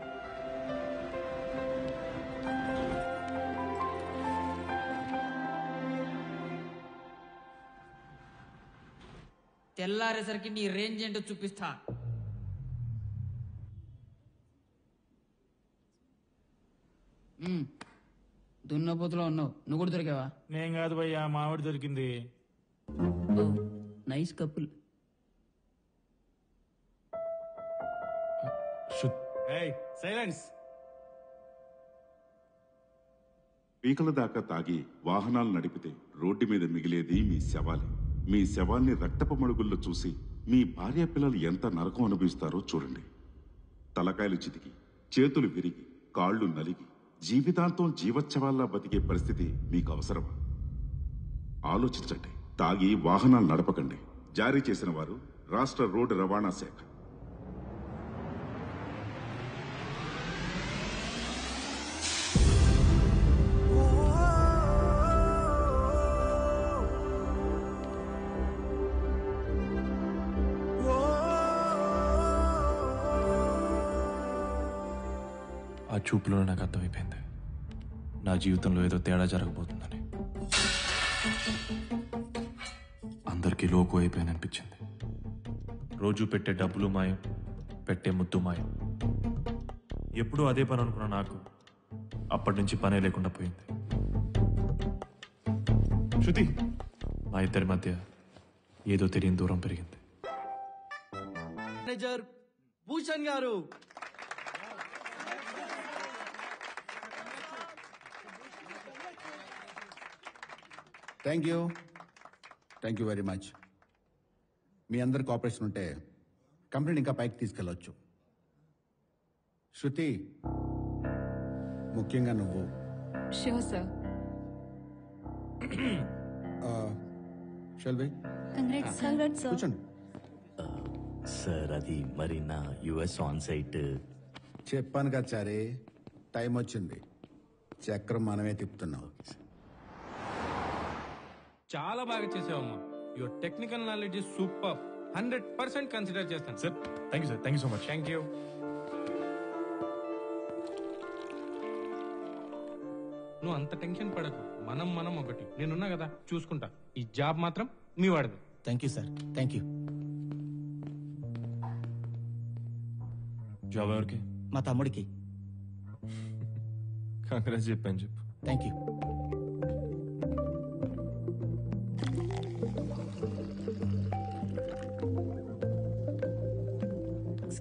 తెల్లారేసరికి నీ రేంజ్ ఏంటో చూపిస్తా. దున్నపోతులో ఉన్నావు. నువ్వు కూడా దొరికావా? నేను కాదు భయ్యా, మావిడి దొరికింది. Nice couple. సైలెన్స్. పీకల దాకా తాగి వాహనాలు నడిపితే రోడ్డు మీద మిగిలేది మీ శవాలే. మీ శవాన్ని రక్తపు మడుగుల్లో చూసి మీ భార్య పిల్లలు ఎంత నరకం అనుభవిస్తారో చూడండి. తలకాయలు చితికి, చేతులు విరిగి, కాళ్లు నలిగి జీవితాంతం జీవోత్సవాల్లా బతికే పరిస్థితి మీకు అవసరమా? ఆలోచించండి. తాగి వాహనాలు నడపకండి. జారీ చేసిన వారు రాష్ట్ర రోడ్డు రవాణా శాఖ. ఆ చూపులో నాకు అర్థమైపోయింది, నా జీవితంలో ఏదో తేడా జరగబోతుందని. అందరికీ లోకు అయిపోయాను అనిపించింది. రోజు పెట్టే డబ్బులు మాయం, పెట్టే ముద్దు మాయం. ఎప్పుడూ అదే పని అనుకున్న నాకు అప్పటి నుంచి పనే లేకుండా పోయింది. శృతి, మా ఇద్దరి మధ్య ఏదో తెలియని దూరం పెరిగింది. మేనేజర్ భూషణ్ గారు. Thank you very much. మీ అందరి కోఆపరేషన్ ఉంటే కంపెనీని ఇంకా పైకి తీసుకెళ్ళొచ్చు. శృతి, ముఖ్యంగా నువ్వు. Sure sir. షెల్వి, కూర్చోండి. సార్ అది మరి నా యుఎస్ ఆన్ సైట్. చెప్పాను కదా చారీ, టైం వచ్చింది. చక్రం మనమే తిప్పుతున్నాం. చాలా బాగా చేసావమ్మా. Your technical knowledge is super. 100% consider చేస్తాను sir. Thank you sir, thank you so much. Thank you. నువ్వు అంత టెన్షన్ పడకు. మనం ఒకటి. నేనున్నా కదా, చూసుకుంటా. ఈ జాబ్ మాత్రం మీ వాడిది. Thank you sir. Thank you. Job ఎవరికి? మా తమ్ముడికి. కాంగ్రెస్ చెప్పాను చెప్పు. Thank you.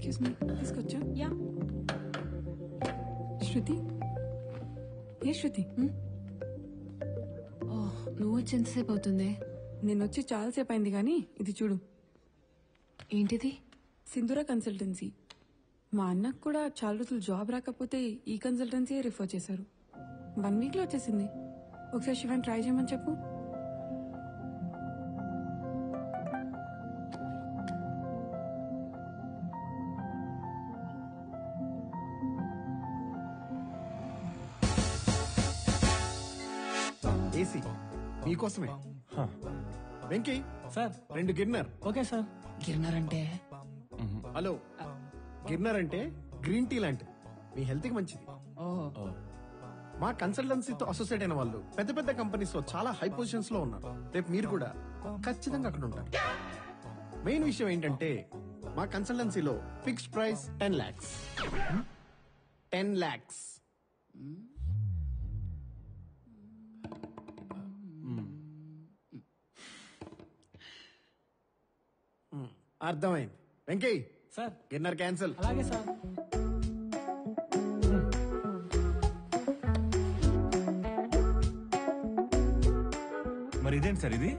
ఎక్స్క్యూజ్ మీ తీసుకొచ్చా యా శృతి ఏ శృతి నువ్వు వచ్చి ఎంతసేపు అవుతుంది? నేను వచ్చి చాలాసేపు అయింది కానీ ఇది చూడు. ఏంటిది? సింధూర కన్సల్టెన్సీ. మా అన్నకు కూడా చాలా రోజులు జాబ్ రాకపోతే ఈ కన్సల్టెన్సీ రిఫర్ చేశారు. 1 వీక్లో వచ్చేసింది. ఒకసారి శివన్ ట్రై చేయమని చెప్పు. ఏసీ మీకోసమే. వెంకీ సార్ 2 గిన్నర్. Okay sir. గిన్నర్ అంటే హలో, గిన్నర్ అంటే గ్రీన్ టీ లాంటిది, మీ హెల్త్ కి మంచిది. మా కన్సల్టెన్సీతో అసోసియేట్ అయిన వాళ్ళు పెద్ద పెద్ద కంపెనీస్ లో చాలా హై పొజిషన్స్ లో ఉన్నారు. రేపు మీరు కూడా ఖచ్చితంగా అక్కడ ఉంటారు. మెయిన్ విషయం ఏంటంటే మా కన్సల్టెన్సీలో ఫిక్స్డ్ ప్రైస్ 10 lakhs. 10 lakhs. అర్థమైంది. వెంకీ సార్ గిన్నర్ క్యాన్సిల్. అలాగే సార్. మరి ఇదేంటి సార్ ఇది?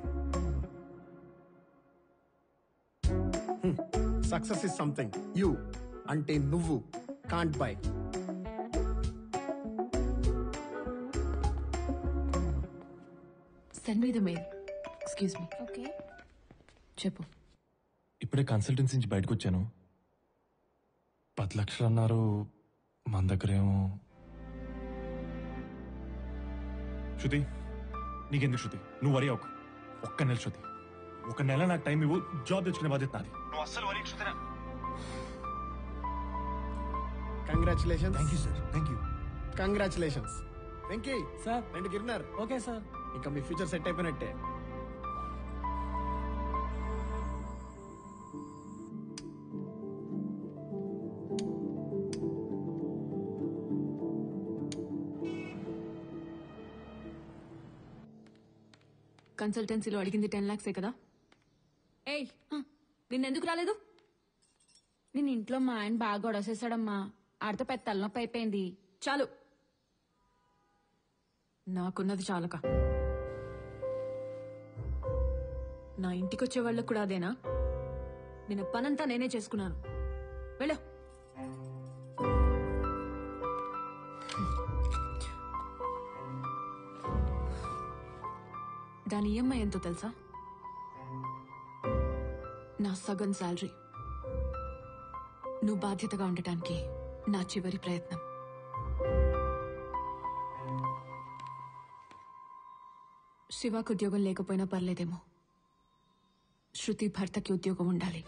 సక్సెస్ ఇస్ సంథింగ్ యూ అంటే నువ్వు can't by. Send me the mail. Excuse me. Okay చెప్పు. ఇప్పుడే కన్సల్టెన్సీ నుంచి బయటకు వచ్చాను. 10 లక్షలు అన్నారు, మన దగ్గరేమో. శృతి నీకెందుకు శృతి, నువ్వు వరి అవ్వకు. ఒక్క నెల శృతి, 1 నెల నాకు టైం ఇవ్వు. జాబ్ తెచ్చుకునే బాధ్యత నాది. నువ్వు అస్సలు వరి Shruti. Congratulations. Thank you sir. Thank you. Congratulations. Venky sir 2 గిన్నర్. Okay sir. ఇంకా మీ ఫ్యూచర్ సెట్ అయిపోయినట్టే. కన్సల్టెన్సీలో అడిగింది 10 lakhs కదా? ఏయ్ నిన్నెందుకు రాలేదు? నేను ఇంట్లో మా ఆయన బాగా గొడవసేసాడమ్మా. ఆడితో పెద్ద తలనొప్పి అయిపోయింది. చాలు, నాకున్నది చాలక. నా ఇంటికొచ్చే వాళ్ళకు కూడా అదేనా? నిన్న పనంతా నేనే చేసుకున్నాను. వెళ్ళ. దాని ఈఎంఐ ఎంతో తెలుసా? నా సగం శాలరీ. నువ్వు బాధ్యతగా ఉండటానికి నా చివరి ప్రయత్నం. శివాకు ఉద్యోగం లేకపోయినా పర్లేదేమో, శృతి భర్తకి ఉద్యోగం ఉండాలి.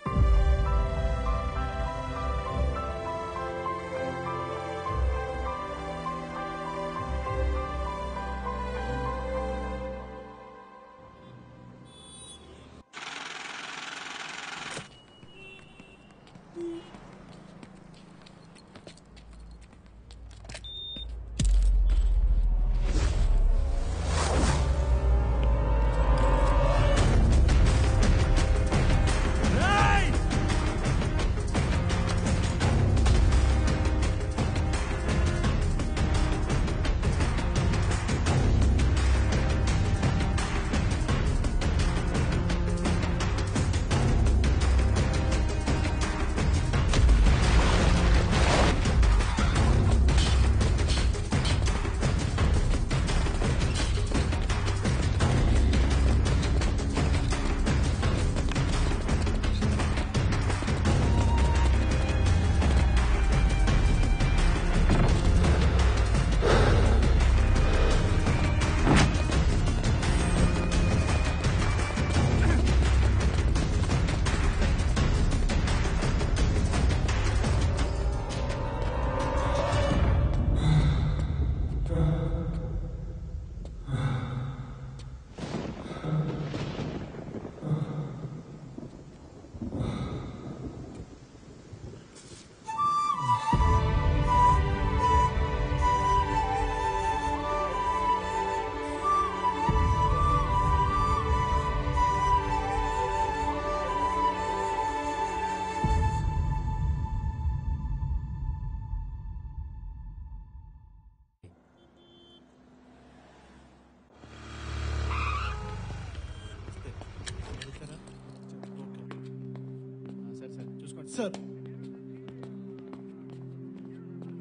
సార్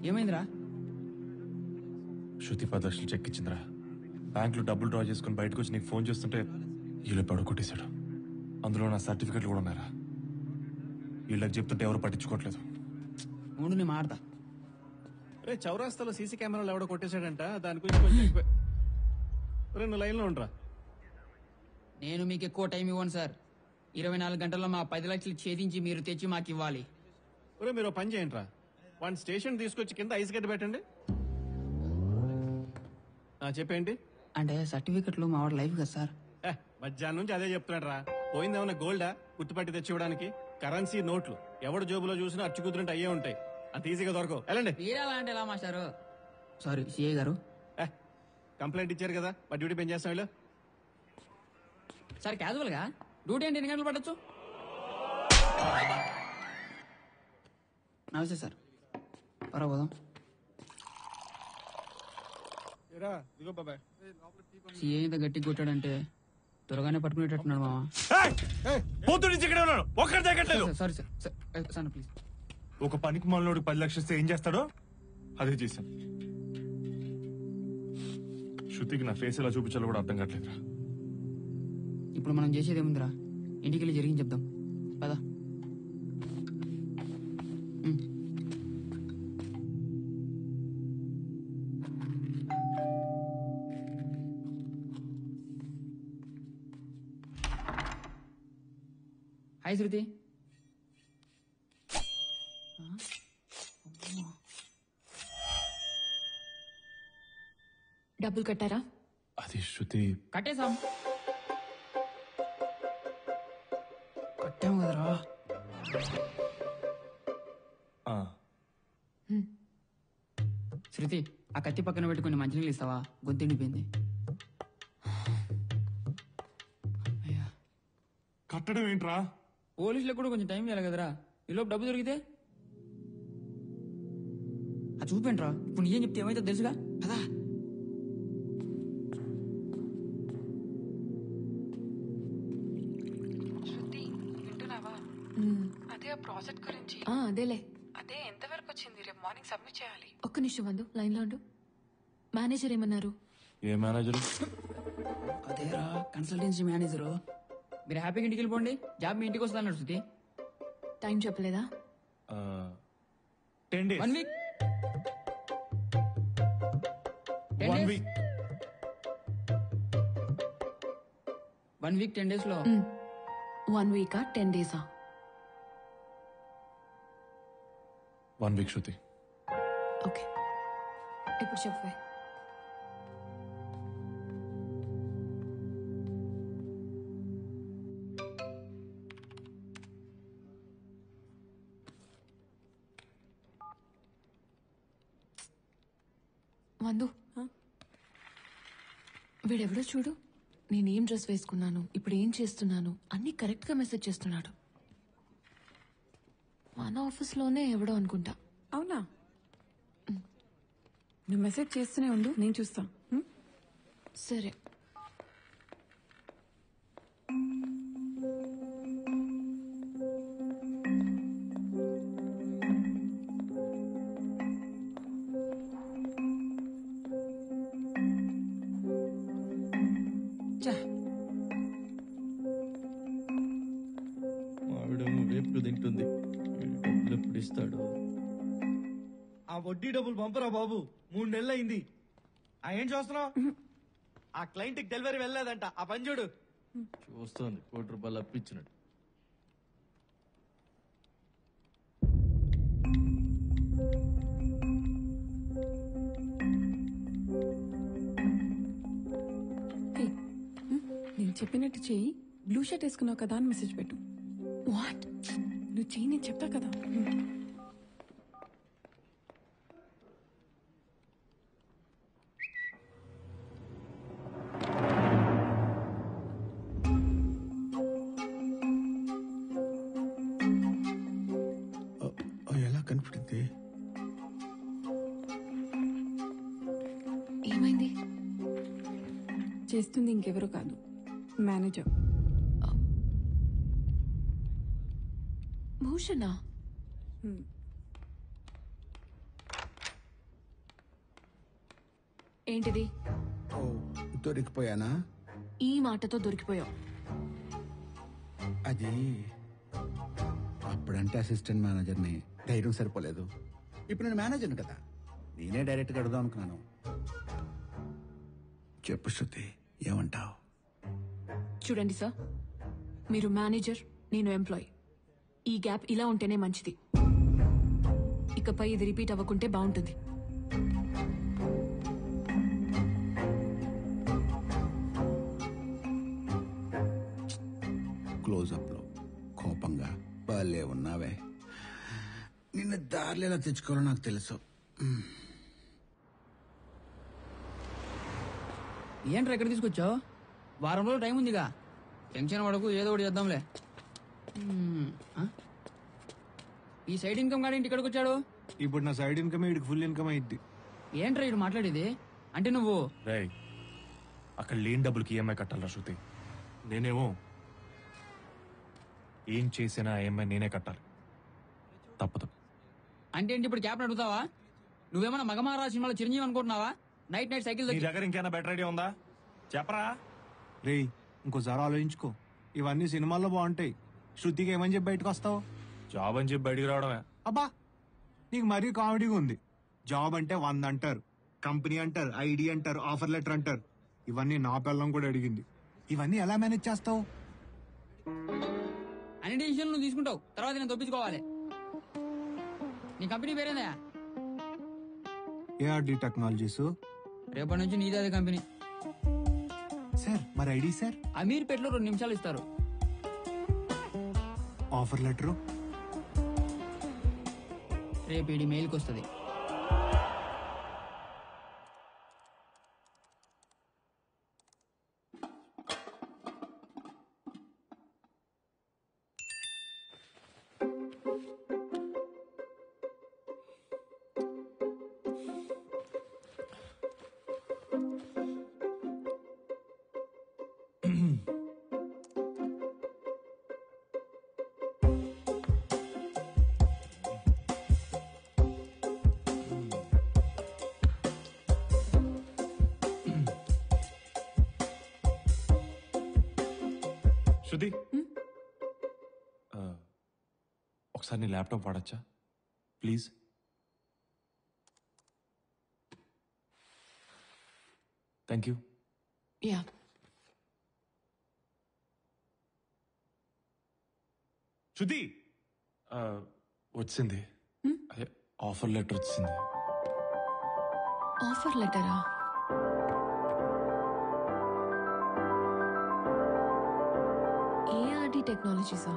ఏమైందిరా? శృతి 10 లక్షలు చెక్ ఇచ్చిందిరా. బ్యాంకులో డబ్బులు డ్రా చేసుకుని బయటకు వచ్చి నీకు ఫోన్ చేస్తుంటే వీళ్ళు పడు కొట్టేశాడు. అందులో నా సర్టిఫికెట్లు కూడా ఉన్నారా. వీళ్ళకి చెప్తుంటే ఎవరు పట్టించుకోవట్లేదు. ముందు నేను మాడతా. రే చౌరాస్తాలో సీసీ కెమెరాలు ఎవడో కొట్టేశాడంట, దాని గురించి కొంచెం ఎక్కువ. రే నువ్వు లైన్లో ఉండరా. నేను మీకు ఎక్కువ టైం ఇవ్వను సార్. 24 గంటల్లో మా 10 లక్షలు ఛేదించి మీరు తెచ్చి మాకు ఇవ్వాలి. ఒరే మీరు పని చేయండి రా, వన్ స్టేషన్ తీసుకొచ్చి కింద ఐస్ గడ్డ పెట్టండి. చెప్పేంటి అంటే సర్టిఫికెట్లు మా వాడు లైఫ్ కదా సార్. మధ్యాహ్నం నుంచి అదే చెప్తున్నాడు రా. పోయిందేమన్నా గోల్డా గుర్తుపట్టి తెచ్చి ఇవ్వడానికి? కరెన్సీ నోట్లు ఎవడు జోబులో చూసినా అచ్చు కుదిరినట్టు అయ్యే ఉంటాయి. అంత ఈజీగా దొరకవు. వెళ్ళండి. మీరెలా అంటే ఎలా మాస్టారు? సారీ సిఐ గారు. కంప్లైంట్ ఇచ్చారు కదా, మా డ్యూటీ పెంచేస్తాం చేస్తాం వీళ్ళు. సార్ క్యాజువల్ గా డ్యూటీ అంటే ఎన్ని గంటలు పట్టచ్చు? నమస్తే సార్. పర్వాలేదు. సిఐ ఇంత గట్టిగా కొట్టాడంటే త్వరగానే పట్టుకునేటట్టున్నాడు మామ. Sorry sir please. ఒక పనికి మనలోడు 10 లక్షలు ఇస్తే ఏం చేస్తాడో అదే చేశాను. శృతికి నా ఫేస్ ఎలా చూపించాలో కూడా అర్థం కావట్లేదురా. ఇప్పుడు మనం చేసేది ఏముందిరా, ఇంటికి వెళ్ళి జరిగింది చెప్దాం పదా. హాయ్ శృతి. డబ్బులు కట్టారా? అది శృతి. కట్టేశాం. కట్టాము కదరా. శృతి ఆ కత్తి పక్కన పెట్టుకుని మంచినీళ్ళు ఇస్తావా? గొంతు ఎండిపోయింది. కట్టడం ఏంట్రా? పోలీసులకు కూడా కొంచెం టైం ఇవ్వాలి కదరా. ఈలోపు డబ్బు దొరికితే అది చూపేంట్రా. ఇప్పుడు నీకేం చెప్తే ఏమైతే తెలుసుగా కదా. శృతి వింటున్నావా? అదే ఆ ప్రాజెక్ట్ గురించి. అదేలే. అదే ఎంతవరకు వచ్చింది? రేపు మార్నింగ్ సబ్మిట్ చేయాలి. ఒక్క నిమిషం వందు, లైన్ లో ఉండు. మేనేజర్ ఏమన్నారు? ఏ మేనేజర్? అదేరా కన్సల్టెన్సీ మేనేజరు. మీరు హ్యాపీగా ఇంటికి వెళ్ళిపోండి, జాబ్ మీ ఇంటికి వస్తుంది అన్నాడు శృతి. టైం చెప్పలేదా? 10 days. 1 week. 1 week. 1 week 10 days లో 1 week 10 days? 1 week శృతి. ఓకే ఇప్పుడు చెప్పే. వందు, వీడెవడో చూడు. నేనేం డ్రెస్ వేసుకున్నాను, ఇప్పుడు ఏం చేస్తున్నాను అన్ని కరెక్ట్ గా మెసేజ్ చేస్తున్నాడు. మన ఆఫీస్లోనే ఎవడో అనుకుంటా. అవునా? నువ్వు మెసేజ్ చేస్తూనే ఉండు, నేను చూస్తా. సరే. మావిడేమో వేపుడు తింటుంది. డబ్బులు ఎప్పుడు ఇస్తాడు? ఆ వడ్డీ డబ్బులు పంపరా బాబు, 3 నెలలు అయింది. ఏం చూస్తున్నావు? ఆ క్లయింట్ కి డెలివరీ వెళ్ళలేదంట, ఆ పని చూడు. చూస్తోంది, ₹1 అప్పించినట్టు. నేను చెప్పినట్టు చెయ్యి. బ్లూ షర్ట్ వేసుకున్నావు కదా అని మెసేజ్ పెట్టు. వాట్? నువ్వు చెయ్యి, నేను చెప్తా కదా. ఎలా కనిపించింది? ఏమైంది? చేస్తుంది ఇంకెవరో కాదు, మేనేజర్. భూషణ. ఏంటిది? ఓ, దొరికిపోయానా? ఈ మాటతో దొరికిపోయావు. అది అప్పుడంటే అసిస్టెంట్ మేనేజర్ని, ధైర్యం సరిపోలేదు. ఇప్పుడు నేను మేనేజర్ని కదా, నేనే డైరెక్ట్గా అడుగుదాం అనుకున్నాను. చెప్పు శృతి, ఏమంటావు? చూడండి సార్, మీరు మేనేజర్, నేను ఎంప్లాయ్. ఈ గ్యాప్ ఇలా ఉంటేనే మంచిది. ఇకపై ఇది రిపీట్ అవ్వకుంటే బాగుంటుంది. క్లోజప్లో కోపంగా భలే ఉన్నావే. నిన్ను దారిలో ఎలా తెచ్చుకోవాలో నాకు తెలుసు. ఏంట్రా ఎక్కడ తీసుకొచ్చావు? వారం రోజులు టైం ఉందిగా, టెన్షన్ పడకు, ఏదో ఒకటి చేద్దాంలే. ఈ సైడ్ ఇన్కమ్ గాడి ఇక్కడికి వచ్చాడు. ఇప్పుడు నా సైడ్ ఇన్కమ్ వీడికి ఫుల్ ఇన్కమ్ అయింది. ఏంట్రా ఇటు మాట్లాడేది? అంటే నువ్వు రేయ్, అక్కడ లేని డబ్బులకి ఈఎంఐ కట్టాలరా శృతి. నేనేమో ఏం చేసినా ఈఎంఐ నేనే కట్టాలి, తప్పదు. అంటే ఏంటి ఇప్పుడు క్యాప్ని అడుగుతావా? నువ్వేమన్నా మగమహారాజు సినిమాలో చిరంజీవి అనుకుంటున్నావా? నైట్ నైట్ సైకిల్ నీ దగ్గర ఇంకేనా బెటర్ ఐడియా ఉందా? చెప్పరా. రేయ్, ఇంకోసారి ఆలోచించుకో. ఇవన్నీ సినిమాల్లో బాగుంటాయి. శృతికి ఏమని చెప్పి బయటకు వస్తావు? జాబ్ అని చెప్పి బయటికి రావడమే. అబ్బా, నీకు మరీ కామెడీగా ఉంది. జాబ్ అంటే 100 అంటారు, కంపెనీ అంటారు, ఐడి అంటారు, ఆఫర్ లెటర్ అంటారు. ఇవన్నీ నా పిల్లం కూడా అడిగింది. ఇవన్నీ ఎలా మేనేజ్ చేస్తావు? అన్ని డిసిషన్లు నువ్వు తీసుకుంటావు, తర్వాత నేను తప్పించుకోవాలి. నీ కంపెనీ పేరేందా? ARD technologies. రేపటి నుంచి నీదే అదే కంపెనీ. సార్, మరి ఐడి సార్? అమీర్పేటలో 2 నిమిషాలు ఇస్తారు. ఆఫర్ లెటరు రేపు ఇది మెయిల్కి వస్తుంది. శృతి, ఒకసారి నీ ల్యాప్టాప్ వాడచ్చా ప్లీజ్? Thank you. యా, శృతి, వచ్చింది. అదే ఆఫర్ లెటర్ వచ్చింది. ఆఫర్ లెటరా? ఏఆర్డి టెక్నాలజీసా?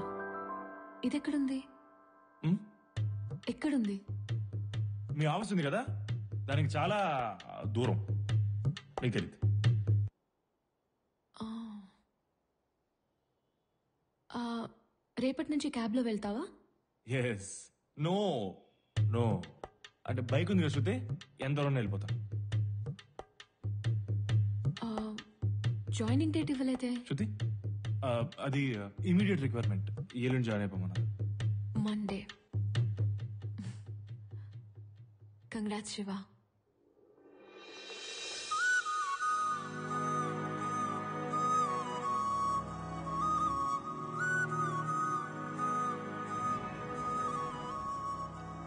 ఇది ఎక్కడుంది? ఎక్కడుంది? మీ ఆఫీస్ ఉంది కదా, దానికి చాలా దూరం, మీకు తెలియదు. రేపటి నుంచి క్యాబ్లో వెళ్తావా? ఎస్. నో నో, అంటే బైక్ ఉంది కదా శృతి, ఎంత దూరం వెళ్ళిపోతా. జాయినింగ్ డేట్ ఇవ్వలేదే శృతి, అది ఇమీడియట్ రిక్వైర్మెంట్. ఎల్లుండి జాయిన్ అయిపోమన్నారు. మండే. కంగ్రాట్స్ శివ.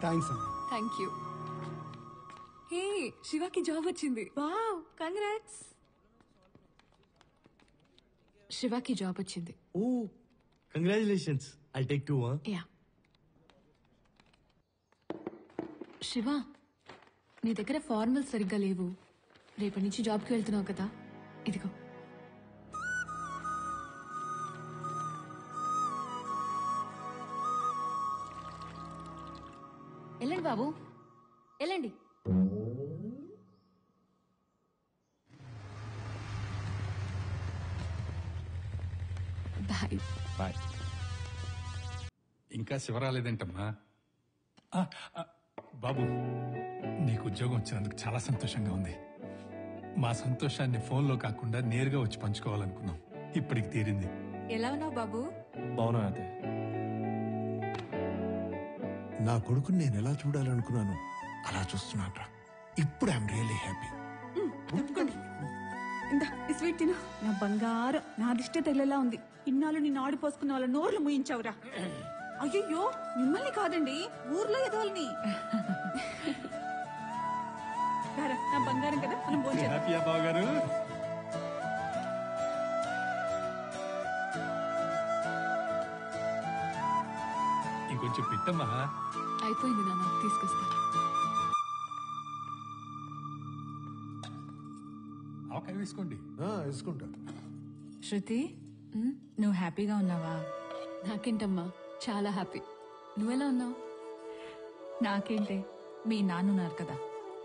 థ్యాంక్స్ అమ్మా. Thank you. హే, శివకి జాబ్ వచ్చింది. Wow, congrats. శివకి జాబ్ వచ్చింది. Oh, congratulations. I take 2. Yeah. Shiva, నీ దగ్గర ఫార్మల్స్ సరిగ్గా లేవు. రేపటి నుంచి జాబ్కి వెళ్తున్నావు కదా, ఇదిగో. వెళ్ళండి బాబు, వెళ్ళండి. బాయ్. బాయ్. ఇంకా శివ రాలేదేంటమ్మా? బాబు, నీకు ఉద్యోగం వచ్చినందుకు చాలా సంతోషంగా ఉంది. మా సంతోషాన్ని ఫోన్లో కాకుండా నేరుగా వచ్చి పంచుకోవాలనుకున్నాం. ఇప్పటికి తీరింది. ఎలా ఉన్నావు బాబు? బాగున్నా అయితే. నా కొడుకుని నేను ఎలా చూడాలనుకున్నాను అలా చూస్తున్నాను. ఇప్పుడు ఐఎమ్ రియల్లీ హ్యాపీ. ఇందా ఈ స్వీట్ తిను. నా బంగారం, నా దిష్టే తగిలేలా ఉంది. ఇన్నాళ్ళు నిన్ను ఆడిపోసుకున్న వాళ్ళ నోర్లు ముయించావురా. అయ్యయ్యో, మిమ్మల్ని కాదండి, ఊర్లో ఎదవల్ని. నా బంగారం కదా, మనం భోజనం. బావగారు ఇంకొంచెం పెట్టమ్మా. అయిపోయింది నాన్న, తీసుకొస్తా. ఆవకాయ వేసుకోండి. వేసుకుంటా. శృతి, నువ్వు హ్యాపీగా ఉన్నావా? నాకేంటమ్మా, చాలా హ్యాపీ. నువ్వెలా ఉన్నావు? నాకేంటే, మీ నాన్నున్నారు కదా,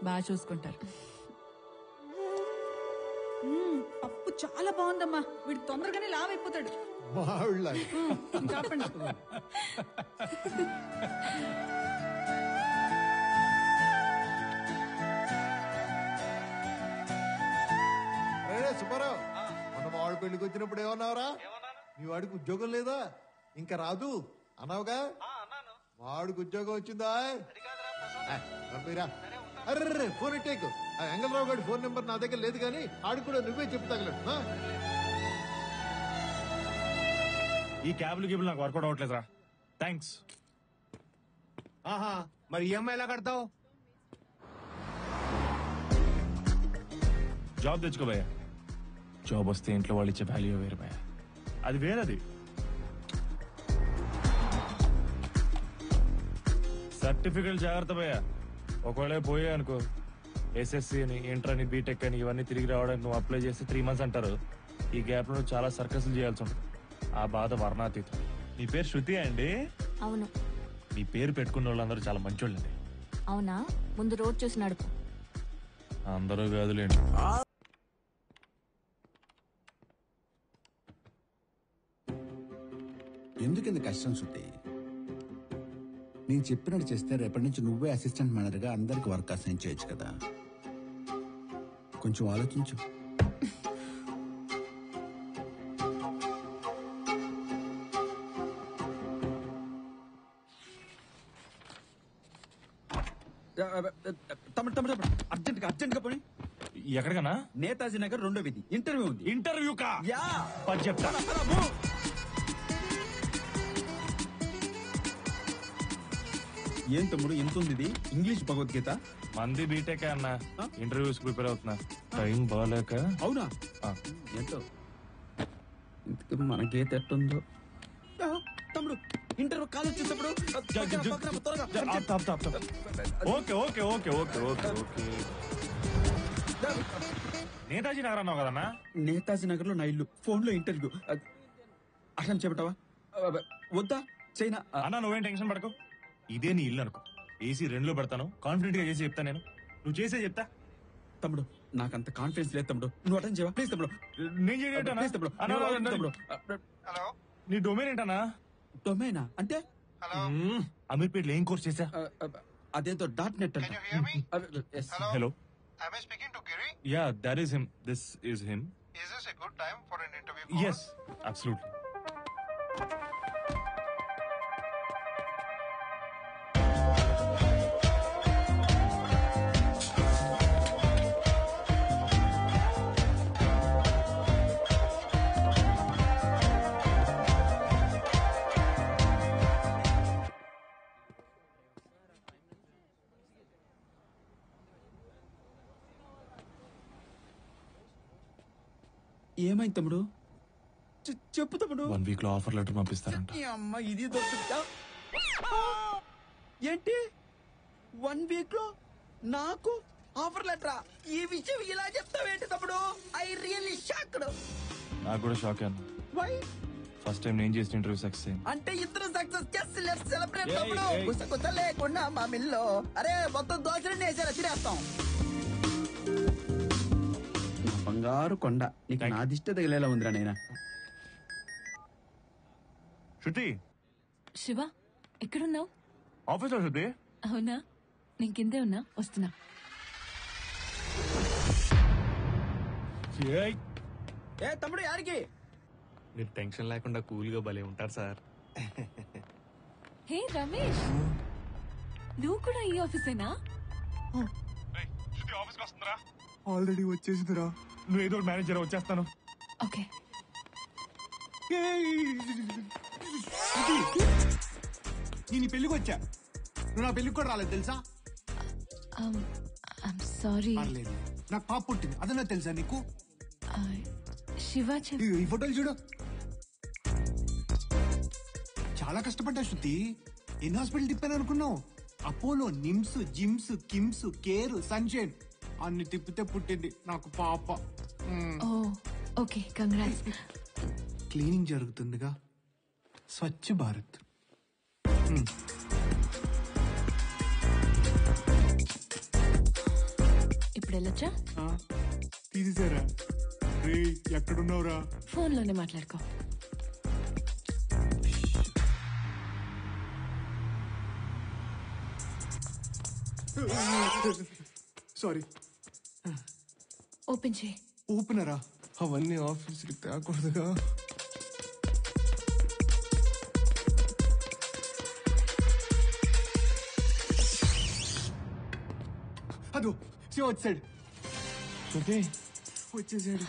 బాగా చూసుకుంటారు. పప్పు చాలా బాగుందమ్మా. వీడు తొందరగానే లావైపోతాడు. చెప్పండి. సుబ్బారావు, మన వాడు పెళ్లికి వచ్చినప్పుడు ఏమన్నావురా? మీ వాడికి ఉద్యోగం లేదా? ఇంకా రాదు అన్నావుగా. వాడికి ఉద్యోగం వచ్చిందా? Array phone ఇట్టేకు. ఎంగళరావు గారి ఫోన్ నెంబర్ నా దగ్గర లేదు, కానీ ఆడికి కూడా నువ్వే చెప్పు తగలడు. ఈ క్యాబ్లు గిబ్లు నాకు వర్కౌట్ అవ్వట్లేదురా. థ్యాంక్స్. ఆహా, మరి ఈఎంఐ ఎలా కడతావు? జాబ్ తెచ్చుకో భయ్యా. జాబ్ వస్తే ఇంట్లో వాళ్ళు ఇచ్చే వాల్యూ వేరు భయ్యా, అది వేరది. సర్టిఫికెట్ జాగ్రత్త భయ్యా. ఒకవేళ పోయా అనుకో, ఎస్ఎస్సి అని, ఇంటర్ అని, బీటెక్ అని ఇవన్నీ తిరిగి రావడానికి నువ్వు అప్లై చేస్తే 3 months అంటారు. ఈ గ్యాప్ లో చాలా సర్కస్లు చేయాల్సి ఉంటుంది. ఆ బాధ వర్ణాతీతం. మీ పేరు శృతి అండి? అవును. మీ పేరు పెట్టుకున్న వాళ్ళందరూ చాలా మంచోళ్ళండి. అవునా? ముందు రోడ్ చూసి నడుపు. అందరూ కాదులేండి. ఎందుకు కష్టం శృతి? నేను చెప్పినట్టు చేస్తే రేపటి నుంచి నువ్వే అసిస్టెంట్ మేనేజర్గా అందరికి వర్క్ అసైన్ చేయొచ్చు కదా. కొంచెం ఆలోచించు. తమ్ముడు తమ్ముడు అర్జెంట్ గా పోనీ. ఎక్కడికన్నా? నేతాజీ నగర్ 2వ వీధి. ఇంటర్వ్యూ ఉంది. ఇంటర్వ్యూ కా? యా, చెప్తా. ఏం తమ్ముడు ఎంత ఉంది ఇది? ఇంగ్లీష్ భగవద్గీత. మంది బీటెక్ అన్న, ఇంటర్వ్యూస్ ప్రిపేర్ అవుతున్నా. టైం బాగాలేక. అవునా? ఏంటో ఇంతకీ మన గీత ఎట్టుందో. తమ్ముడు ఇంటర్వ్యూ కాల్ వచ్చేటప్పుడు okay okay okay okay okay okay. Netaji Nagar అన్నావు కదన్నా? నేతాజీ నగర్ లో నా ఇల్లు. ఫోన్ లో ఇంటర్వ్యూ. అట్లా చెప్పటవా? వద్దా? చైనా అన్నా, నువ్వేం టెన్షన్ పడకు. ఇదే నీ ఇల్లు అనుకో. ఏసీ 2లో పెడతాను. కాన్ఫిడెంట్ గా చేసి చెప్తా. నేను నువ్వు చేసే చెప్తా. తమ్ముడు నాకంత కాన్ఫిడెన్స్ లేదు తమ్ముడు. నువ్వు అటెండ్ చేయవా ప్లీజ్ తమ్ముడు? నేను చేయటన్నా? తమ్ముడు నీ డొమైన్ ఏంటన్నా? డొమైనా అంటే? అమీర్పేటలో ఏం కోర్స్ చేసా? అదేదో .net అంటే. Hello. Am I speaking to Giri? Yeah, that is him. This is him. Is this a good time for an interview call? Yes, absolutely. ఏమైంది తమ్ముడు? చెప్పు తమ్ముడు. 1 week లో ఆఫర్ లెటర్ పంపిస్తారంట. అమ్మ ఇది దొరుకుతా ఏంటి? 1 week లో నాకు ఆఫర్ లెటరా? ఈ విషయం ఇలా చెప్తావేంటి తమ్ముడు? I really shocked. నాకు కూడా షాక్ అన్న. వై? ఫస్ట్ టైం నేను చేసిన ఇంటర్వ్యూ సక్సెస్ అయింది. అంటే ఇద్దరు సక్సెస్ చేసి లెట్స్ సెలబ్రేట్ తమ్ముడు. గుసగుస లేకుండా మా మిల్లో. అరే మొత్తం దోశలన్నీ వేసారా? తినేస్తాం. బంగారు కొండ. నీకు నా దిష్ట తగిలేలా ఉందిరా నైనా. శృతి. శివ, ఎక్కడున్నావు? ఆఫీస్ లో శృతి. అవునా? నేను కిందే ఉన్నా, వస్తున్నా. ఏ తమ్ముడు యారికి? మీరు టెన్షన్ లేకుండా కూల్ గా భలే ఉంటారు సార్. హే రమేష్, నువ్వు కూడా ఈ ఆఫీసేనా? ఆఫీస్కి వస్తుందిరా. ఆల్రెడీ వచ్చేసిందిరా. నువ్వు ఏదో మేనేజర్ వచ్చేస్తాను. ఓకే. నేను పెళ్లికి వచ్చా, నువ్వు నా పెళ్లికి కూడా రాలేదు తెలుసా? సారీ. పర్లేదు, నాకు పాప పుట్టింది, అదన్నా తెలుసా నీకు? శివ ఈ ఫోటోలు చూడు. చాలా కష్టపడ్డా శృతి. ఎన్ని హాస్పిటల్ తిప్పాను అనుకున్నావు? Apollo, NIMS, gyms, KIMS, care, sunshine అన్ని తిప్పితే పుట్టింది నాకు పాప. Okay, congrats. Cleaning జరుగుతుందిగా, Swachh Bharat. ఇప్పుడు వెళ్ళొచ్చా? తీసేసారా? రే ఎక్కడున్నావురా? ఫోన్లోనే మాట్లాడుకో. సారీ. ఓపెన్ చేయి. ఓపెనరా? అవన్నీ ఆఫీస్కి తేకూడదుగా. అదో శివ వచ్చాడు. వచ్చేసాడు.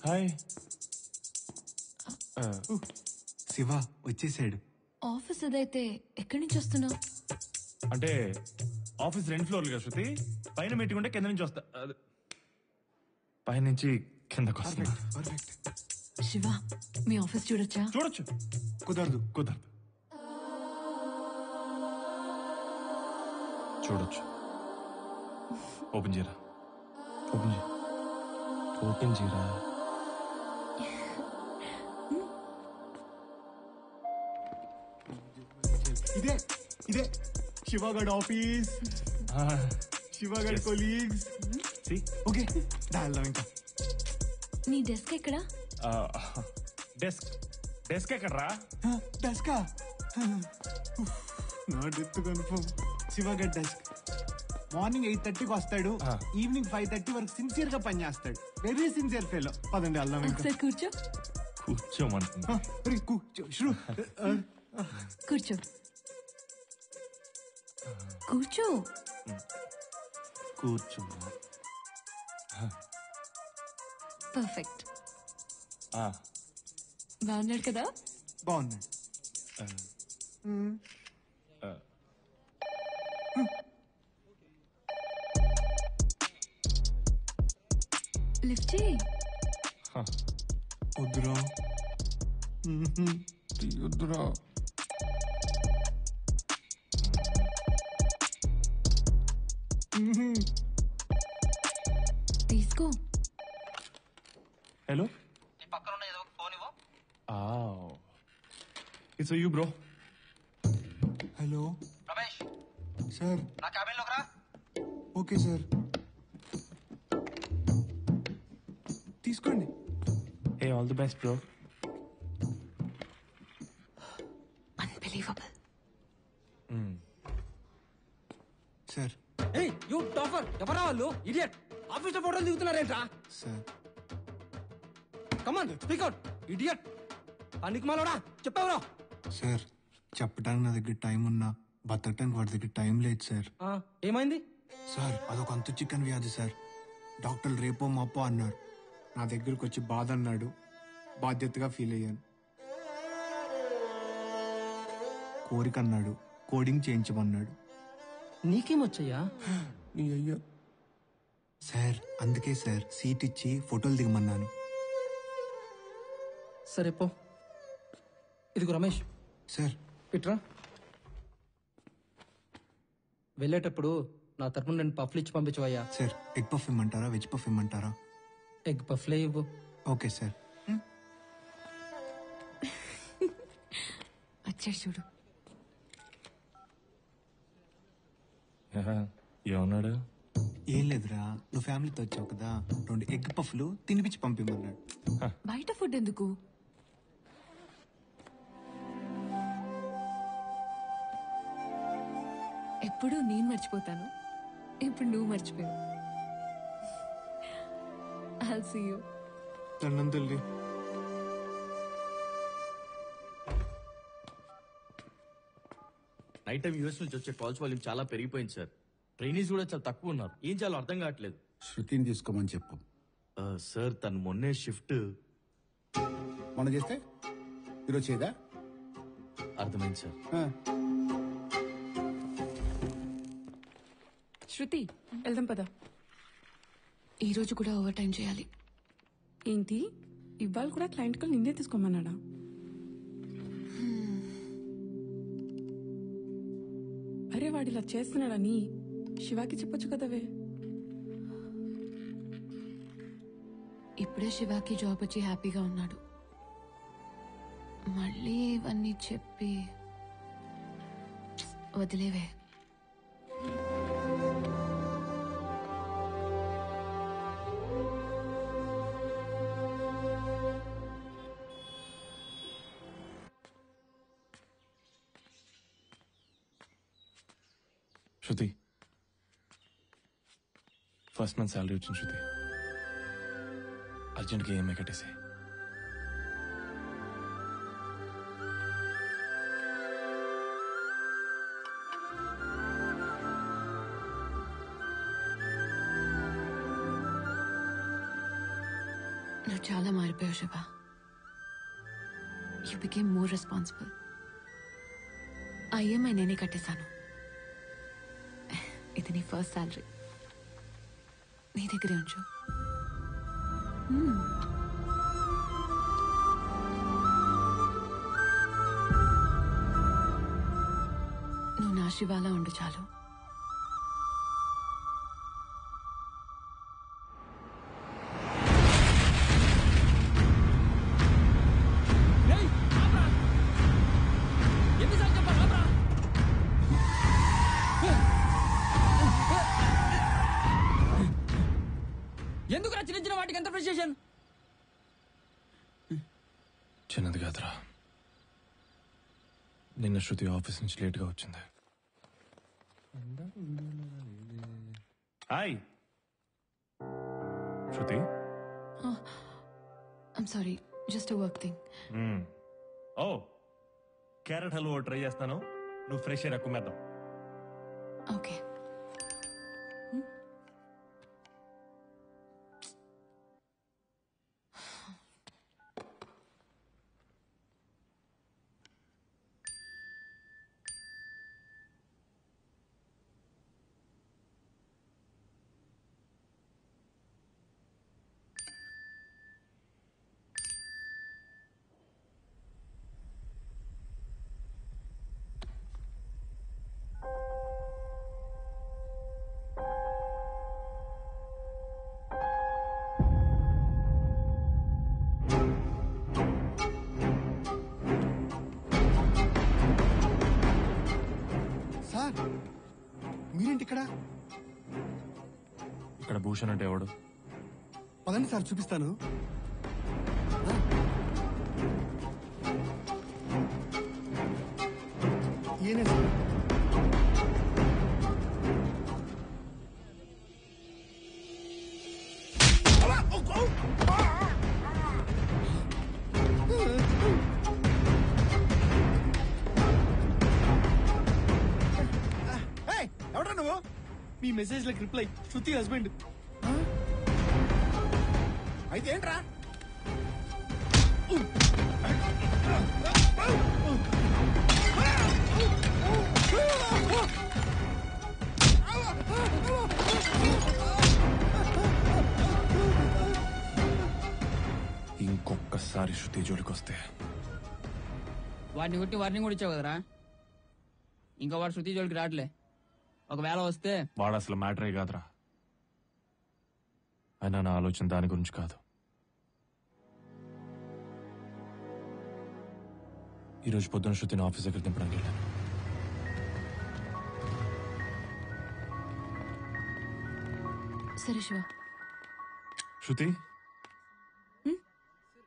హాయ్. శివ వచ్చేసాడు. ఆఫీస్ అదైతే ఎక్కడి నుంచి వస్తున్నావు? అంటే ఆఫీస్ 2 ఫ్లోర్లుగా శృతి. పైన మీటింగ్ ఉంటే కింద నుంచి వస్తా. పైనుంచి కిందకు వస్తున్నా. శివ, మీ ఆఫీస్ చూడొచ్చా? చూడొచ్చు. కుదరదు. చూడొచ్చు. ఓపెన్ చేయరా. ఓపెన్ చేయరా. ఇదే శివగడ్ ఆఫీస్, శివగడ్ కొలీగ్స్. ఓకే, దాల్దాం ఇంకా. నీ డెస్క్ ఎక్కడా? డెస్క్ ఎక్కడరా? డెస్కా? నా డెస్క్ కన్ఫర్మ్. శివగడ్ డెస్క్. మార్నింగ్ 8:30కి వస్తాడు, ఈవినింగ్ 5:30 వరకు సిన్సియర్ గా పని చేస్తాడు. Very sincere fellow. పదండి వెళ్దాం ఇంకా. కూర్చో. కూర్చోమంటున్నా. కూర్చో. కూర్చో. కూర్చున్నా. పర్ఫెక్ట్. బాగున్నాడు కదా? బాగున్నాడు. లిఫ్ట్ చేయి. వద్దురా. వద్దురా. తీసుకో. Hello. It's you bro. Hello Ramesh sir. నా క్యాబిన్ లోకి రా. ఓకే సార్, తీసుకోండి. Hey, all the best, bro. Unbelievable. Sir. ఏయ్ యు టాఫర్, ఎవరా వాళ్ళు? ఇడియట్. ఆఫీస్ లో ఫోటోలు దిగుతున్నారేంట్రా? Sir. Come on, speak out. Idiot. పనికిమాలోడా, చెప్పావురా? సార్, చెప్పడానికి నా దగ్గర టైం ఉన్నా బతకటానికి వాడి దగ్గర టైం లేదు సార్. ఏమైంది సార్? అదొక అంతు చికెన్ వ్యాధి సార్. డాక్టర్లు రేపో మాపో అన్నారు. నా దగ్గరకు వచ్చి బాధ అన్నాడు, బాధ్యతగా ఫీల్ అయ్యాను. కోరిక అన్నాడు, కోడింగ్ చేయించమన్నాడు. నీకేమొచ్చయ్యా? నీ అయ్యా. సార్ అందుకే సార్ సీట్ ఇచ్చి ఫోటోలు దిగమన్నాను. సరే పో. ఇదిగో రమేష్. సార్. ఇట్రా. వెళ్ళేటప్పుడు నా తరపున నేను పఫ్లు ఇచ్చి పంపించవయ్యా. సార్, ఎగ్ పఫ్ ఇమ్మంటారా, వెజ్ పఫ్ ఇమ్మంటారా? ఎగ్ పఫ్లే ఇవ్వు. Okay sir. వచ్చాడు చూడు. ఏమన్నాడు? ఏం లేదురా, నువ్వు ఫ్యామిలీతో వచ్చావు కదా, 2 ఎగ్ పఫ్లు తినిపించి పంపిమన్నాడు. బయట ఫుడ్ ఎందుకు? ఎప్పుడు నేను మర్చిపోతాను, ఇప్పుడు నువ్వు మర్చిపోయావు. I'll see you. దండం తల్లి. నైట్ నైట్ టైం యూఎస్ నుంచి వచ్చే కాల్స్ వాల్యూమ్ చాలా పెరిగిపోయింది సార్. ట్రైనీస్ కూడా చాలా తక్కువ ఉన్నారు. ఏం చేయాలో అర్థం కావట్లేదు. శృతిని తీసుకోమని చెప్పు. సార్ తను మొన్నే షిఫ్ట్ మొన్న చేస్తే ఈరోజు చేయదా? అర్థమైంది సార్. శృతి వెళ్దాం పదా. ఈ రోజు కూడా ఓవర్ టైం చేయాలి. ఏంటి ఇవాళ కూడా క్లయింట్ కాల్ నిన్నే తీసుకోమన్నాడా? అరే వాడు ఇలా చేస్తున్నాడని శివాకి చెప్పొచ్చు కదవే. ఇప్పుడే శివాకి జాబ్ వచ్చి హ్యాపీగా ఉన్నాడు. మళ్ళీ ఇవన్నీ చెప్పి వదిలేవే. Shruti, first month salary Shruti. శృతి, అర్జెంట్గా ఈఎంఐ కట్టేసి. నువ్వు చాలా మారిపోయావు Shiva. You became more responsible. ఆ ఈఎంఐ నేనే కట్టేశాను. ఇది నీ ఫస్ట్ శాలరీ, నీ దగ్గరే ఉంచు. నువ్వు నా శివాలా ఉండు చాలు. ఎందుకు చిన్న చిన్న వాటికి ఎంత ఫ్రస్ట్రేషన్? చిన్నది కాదురా, నిన్న శృతి ఆఫీస్ నుంచి లేట్గా వచ్చింది. Hi Shruti. I'm sorry, just work thing. Oh, carrot halwa try చేస్తాను, నువ్వు ఫ్రెష్ ఎయిర్ కుమ్మేద్దాం. ఓకే. మీరేంటి ఇక్కడ? ఇక్కడ భూషణ్ అంటే ఎవడు? పదండి సార్, చూపిస్తాను. ఈయనే సార్. ఎవడా నువ్వు? మీ మెసేజ్ లకు రిప్లై శృతి హస్బెండ్. అయితే ఏంట్రా? ఇంకొకసారి శృతి జోలికి వస్తే వాడిని కొట్టి వార్నింగ్ కూడా ఇచ్చావు కదరా. ఇంకా వాడు శృతి జోలికి రావట్లే. ఒకవేళ వస్తే వాడు అసలు మ్యాటరే కాదురా. అయినా నా ఆలోచన దాని గురించి కాదు. ఈరోజు పొద్దున శృతిని ఆఫీస్ దగ్గర దింపడానికి వెళ్ళాను. సరే శివ. శృతి,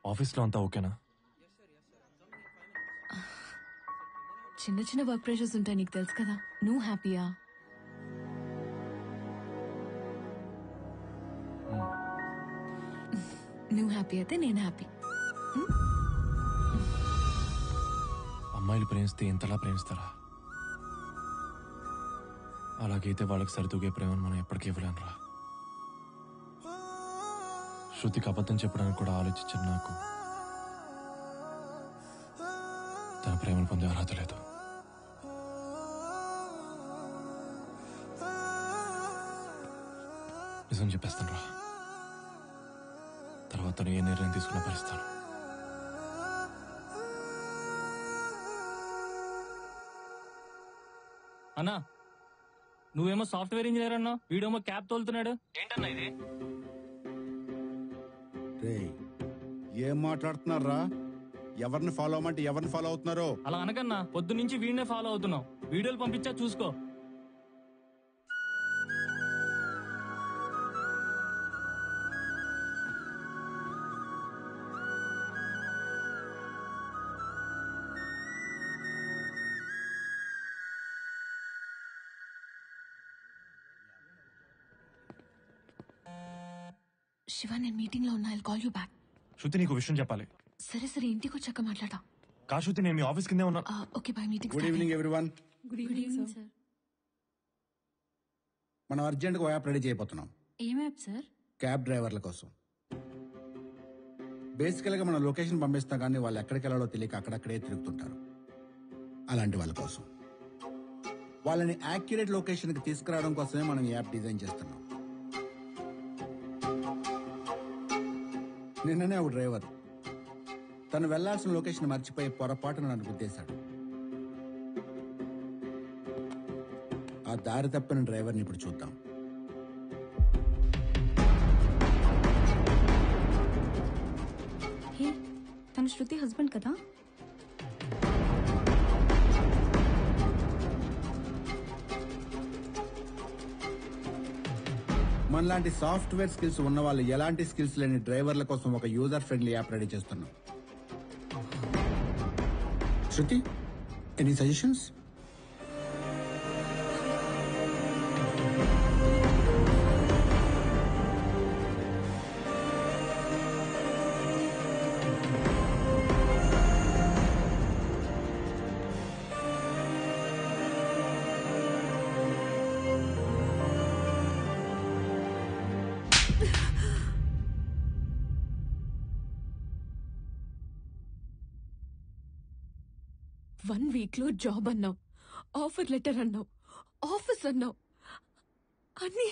ఆఫీస్లో అంతా ఓకేనా? చిన్న చిన్న వర్క్ ప్రెషర్స్ ఉంటాయి, నీకు తెలుసు కదా. నువ్వు హ్యాపీయా? నువ్వు హ్యాపీ అయితే నేను హ్యాపీ. అమ్మాయిలు ప్రేమిస్తే ఎంతలా ప్రేమిస్తారా? అలాగైతే వాళ్ళకి సరితూగే ప్రేమను మనం ఎప్పటికీ ఇవ్వలేనురా. శృతికి అబద్ధం చెప్పడానికి కూడా ఆలోచించిన నాకు తన ప్రేమను పొందే అర్హత లేదు. నిజం చెప్పేస్తాను రా. తర్వాత తను ఏ నిర్ణయం తీసుకున్నా భరిస్తాను. అన్నా నువ్వేమో సాఫ్ట్వేర్ ఇంజనీర్ అన్నా, వీడేమో క్యాబ్ తోలుతున్నాడు. ఏంటన్నా ఇది? ఏం మాట్లాడుతున్నారా? ఎవరిని ఫాలో అవ్వమంటే ఎవరిని ఫాలో అవుతున్నారో? అలా అనకన్నా, పొద్దు నుంచి వీడినే ఫాలో అవుతున్నావు. వీడియోలు పంపించా చూసుకో. శివ, నేను మీటింగ్ లో ఉన్నా. I'll call you back. Shruti, నీకు విషయం చెప్పాలి. సరే సరే, ఇంటికి వచ్చాక మాట్లాడతా. శృతి, నేను మీ ఆఫీస్ కిందే ఉన్నా. Okay, by. Meeting. Good evening everyone. Good evening sir. మనం అర్జెంట్గా యాప్ రెడీ చేయబోతున్నాం. ఏం యాప్ సార్? క్యాబ్ డ్రైవర్ల కోసం. బేసికల్గా మనం లొకేషన్ పంపిస్తాం, కానీ వాళ్ళు ఎక్కడికి వెళ్ళాలో తెలియక అక్కడక్కడే తిరుగుతుంటారు. అలాంటి వాళ్ళ కోసం వాళ్ళని యాక్యురేట్ లొకేషన్కి తీసుకురావడం కోసమే మనం ఈ యాప్ డిజైన్ చేస్తున్నాం. నిన్ననే ఒక డ్రైవర్ తను వెళ్లాల్సిన లొకేషన్ మర్చిపోయి పొరపాటున నన్ను గుద్దేశాడు. ఆ దారి తప్పిన డ్రైవర్ని ఇప్పుడు చూద్దాం. హే, తన శృతి హస్బెండ్ కదా? మనలాంటి సాఫ్ట్వేర్ స్కిల్స్ ఉన్న వాళ్ళు ఎలాంటి స్కిల్స్ లేని డ్రైవర్ల కోసం ఒక యూజర్ ఫ్రెండ్లీ యాప్ రెడీ చేస్తున్నాం. శృతి, ఎనీ సజెషన్స్? వన్ వీక్ లో జాబ్ అన్నావు, ఆఫర్ లెటర్ అన్నావు, ఆఫీస్ అన్నావు. అన్ని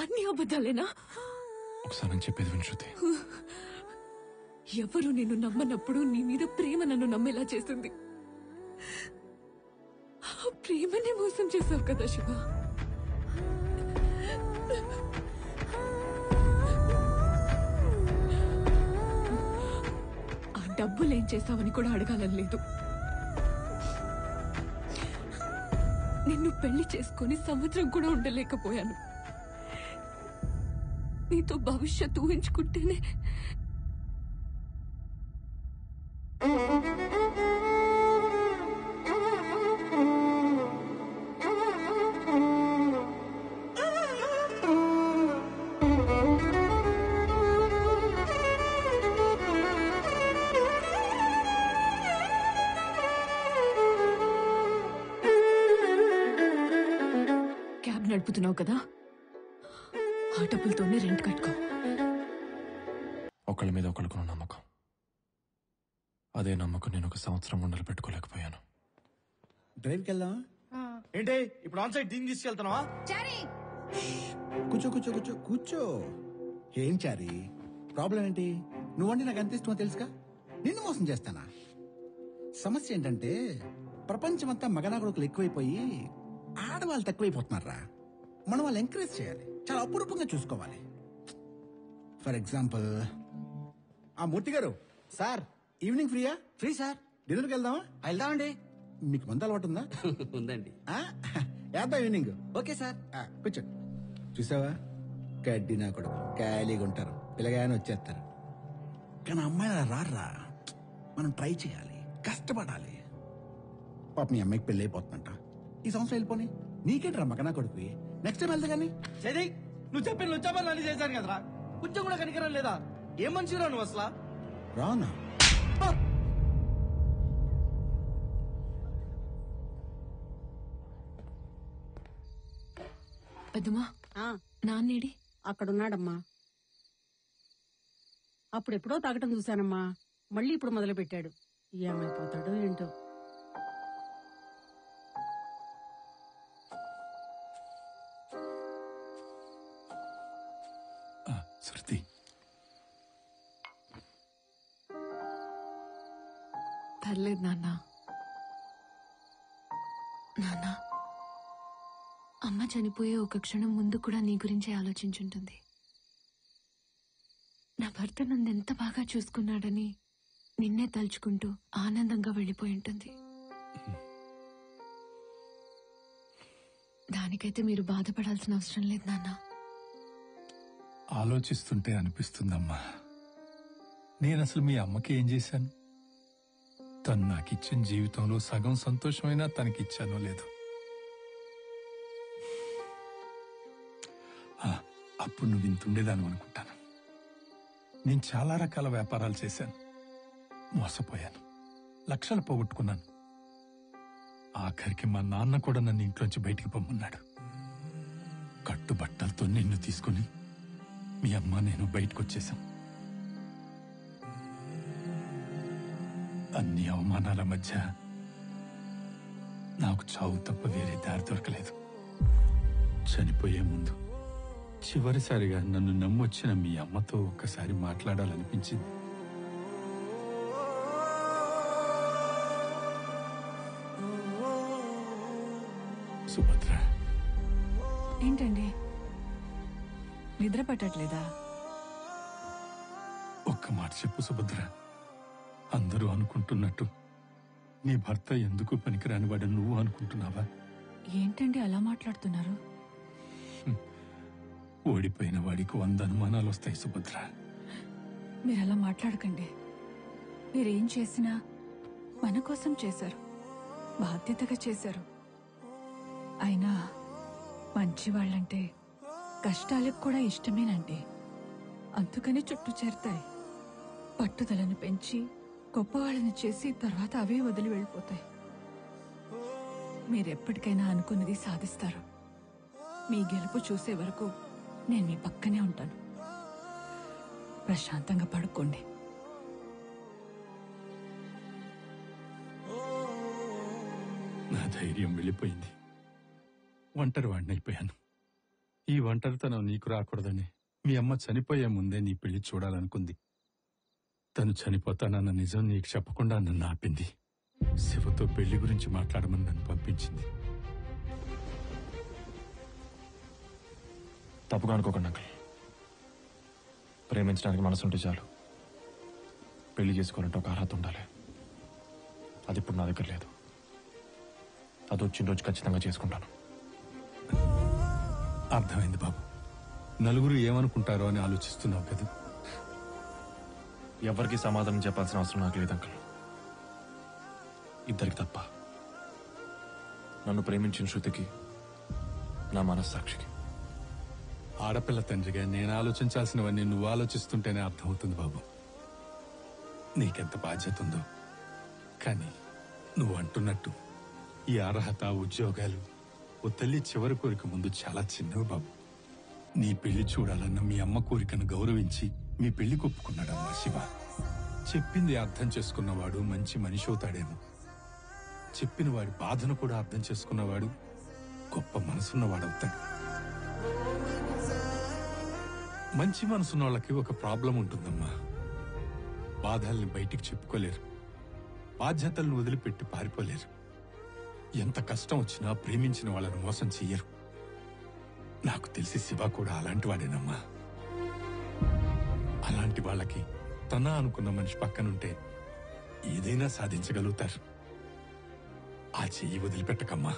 అన్ని అబద్ధాలేనా? ఒకసారి నేను చెప్పేది విను శృతి. ఎవరు నిన్ను నమ్మనప్పుడు నీ మీద ప్రేమ నన్ను నమ్మేలా చేసింది. ఆ ప్రేమనే మోసం చేశావు కదా శివ. ఆ డబ్బులేం చేశావని కూడా అడగాలని లేదు. నిన్ను పెళ్లి చేసుకుని సంవత్సరం కూడా ఉండలేకపోయాను. నీతో భవిష్యత్తు ఊహించుకుంటేనే క్యాబ్ నడుపుతున్నావు కదా, ఆ డబ్బులతోనే రెంట్ కట్టుకో. ఒకళ్ళ మీద ఒకళ్ళకున్న నమ్మకం, అదే నమ్మకం నేను ఒక సంవత్సరం ఉండలు పెట్టుకోలేకపోయాను. డ్రైవ్కి వెళ్దాం. ఏంటి ఇప్పుడు ఆన్ సైడ్ దీన్ని తీసుకెళ్తున్నావా? కూర్చో కూర్చో కూర్చో కూర్చో. ఏం చారి ప్రాబ్లం ఏంటి? నువ్వంటే నాకు ఎంత ఇష్టమో తెలుసుగా. నిన్ను మోసం చేస్తానా? సమస్య ఏంటంటే ప్రపంచమంతా మగనాగుడుకులు ఎక్కువైపోయి ఆడవాళ్ళు తక్కువైపోతున్నారా. మనం వాళ్ళు ఎంకరేజ్ చేయాలి, చాలా అపురూపంగా చూసుకోవాలి. ఫర్ ఎగ్జాంపుల్, ఆ మూర్తి గారు సార్ ఈవినింగ్ ఫ్రీయా? Free sir. డిన్నర్కి వెళ్దామా? వెళ్దామండి. మీకు మంద అలవాటు ఉందా? ఉందండి. వేద్దాం ఈవినింగ్. Okay sir. కూర్చో. చూసావా, కడ్డి నా కొడుకు ఖాళీగా ఉంటారు, పిల్లగానే వచ్చేస్తారు. కానీ అమ్మాయి అలా రారా. మనం ట్రై చేయాలి, కష్టపడాలి. పాప మీ అమ్మాయికి పెళ్ళి అయిపోతుందంట. ఈ సంవత్సరం వెళ్ళిపోని. నీకేంట్రా మగనా కొడుకు, నెక్స్ట్ టైం వెళ్తా కానీ. సరే, నువ్వు చెప్పిన లుచ్చాపని అన్ని చేశాను కదరా, కొంచెం కూడా కనికరం లేదా? ఏం మంచిరా నువ్వు అసలు? రానా? పెద్దమ్మా నాన్నేడి అక్కడున్నాడమ్మా. అప్పుడెప్పుడో తాగటం చూశానమ్మా, మళ్ళీ ఇప్పుడు మొదలు పెట్టాడు. ఏమైపోతాడో ఏంటో. శృతి, పర్లేదు నాన్న. నాన్న, అమ్మ చనిపోయే ఒక క్షణం ముందు కూడా నీ గురించే ఆలోచించుంటుంది. నా భర్త నన్ను ఎంత బాగా చూసుకున్నాడని నిన్నే తలుచుకుంటూ ఆనందంగా వెళ్ళిపోయి ఉంటుంది. దానికైతే మీరు బాధపడాల్సిన అవసరం లేదు నాన్న. ఆలోచిస్తుంటే అనిపిస్తుందమ్మా, నేనసలు మీ అమ్మకి ఏం చేశాను? తను నాకిచ్చిన జీవితంలో సగం సంతోషమైనా తనకిచ్చానో లేదు. అప్పుడు నువ్వు ఇంతుండేదాను అనుకుంటాను. నేను చాలా రకాల వ్యాపారాలు చేశాను, మోసపోయాను, లక్షలు పోగొట్టుకున్నాను. ఆఖరికి మా నాన్న కూడా నన్ను ఇంట్లోంచి బయటికి పొమ్మన్నాడు. కట్టుబట్టలతో నిన్ను తీసుకుని మీ అమ్మ నేను బయటకు వచ్చేశాం. అన్ని అవమానాల మధ్య నాకు చావు తప్ప వేరే దారి దొరకలేదు. చనిపోయే ముందు చివరిసారిగా నన్ను నమ్మొచ్చిన మీ అమ్మతో ఒక్కసారి మాట్లాడాలనిపించింది. సుభద్ర, ఏంటండి నిద్ర పట్టట్లేదా? ఒక్క మాట చెప్పు సుభద్ర. అందరూ అనుకుంటున్నట్టు నీ భర్త ఎందుకు పనికిరాని వాడు నువ్వు అనుకుంటున్నావా? ఏంటండి అలా మాట్లాడుతున్నారు? ఓడిపోయిన వాడికి 100 అనుమానాలు వస్తాయి సుభద్ర. మీరు అలా మాట్లాడకండి. మీరేం చేసినా మన కోసం చేశారు, బాధ్యతగా చేశారు. అయినా మంచి వాళ్ళంటే కష్టాలకు కూడా ఇష్టమేనండి. అందుకని చుట్టూ చేరతాయి. పట్టుదలను పెంచి గొప్పవాళ్ళని చేసి తర్వాత అవే వదిలి వెళ్ళిపోతాయి. మీరెప్పటికైనా అనుకున్నది సాధిస్తారు. మీ గెలుపు చూసే వరకు నేను మీ పక్కనే ఉంటాను. ప్రశాంతంగా పడుకోండి. నా ధైర్యం వెళ్ళిపోయింది. ఒంటరి వాడినైపోయాను. ఈ ఒంటరితనం నీకు రాకూడదని మీ అమ్మ చనిపోయే ముందే నీ పెళ్లి చూడాలనుకుంది. తను చనిపోతానన్న నిజం నీకు చెప్పకుండా నన్ను ఆపింది. శివతో పెళ్లి గురించి మాట్లాడమని నన్ను పంపించింది. తప్పుగా అనుకోకండి అంకుల్. ప్రేమించడానికి మనసుంటే చాలు. పెళ్లి చేసుకోవాలంటే ఒక అర్హత ఉండాలి. అది ఇప్పుడు నా దగ్గర లేదు. అది వచ్చిన రోజు ఖచ్చితంగా చేసుకుంటాను. అర్థమైంది బాబు. నలుగురు ఏమనుకుంటారో అని ఆలోచిస్తున్నావు కదా. ఎవరికి సమాధానం చెప్పాల్సిన అవసరం నాకు లేదు అంకుల్. ఇద్దరికి తప్ప. నన్ను ప్రేమించిన శృతికి, నా మనస్సాక్షికి. ఆడపిల్ల తండ్రిగా నేను ఆలోచించాల్సినవన్నీ నువ్వు ఆలోచిస్తుంటేనే అర్థమవుతుంది బాబు. నీకెంత బాధ్యత ఉందో. కానీ నువ్వు అంటున్నట్టు ఈ అర్హత, ఉద్యోగాలు ఓ తల్లి చివరి కోరిక ముందు చాలా చిన్నవి బాబు. నీ పెళ్లి చూడాలన్న మీ అమ్మ కోరికను గౌరవించి మీ పెళ్లి కొప్పుకున్నాడమ్మా శివ. చెప్పింది అర్థం చేసుకున్నవాడు మంచి మనిషి అవుతాడేమో. చెప్పిన వాడి బాధను కూడా అర్థం చేసుకున్నవాడు గొప్ప మనసున్నవాడవుతాడు. మంచి మనసున్న వాళ్ళకి ఒక ప్రాబ్లం ఉంటుందమ్మా. బాధల్ని బయటికి చెప్పుకోలేరు. బాధ్యతలను వదిలిపెట్టి పారిపోలేరు. ఎంత కష్టం వచ్చినా ప్రేమించిన వాళ్ళను మోసం చెయ్యరు. నాకు తెలిసి శివ కూడా అలాంటి వాడేనమ్మా. అలాంటి వాళ్ళకి తన అనుకున్న మనిషి పక్కనుంటే ఏదైనా సాధించగలుగుతారు. ఆ చెయ్యి వదిలిపెట్టకమ్మా.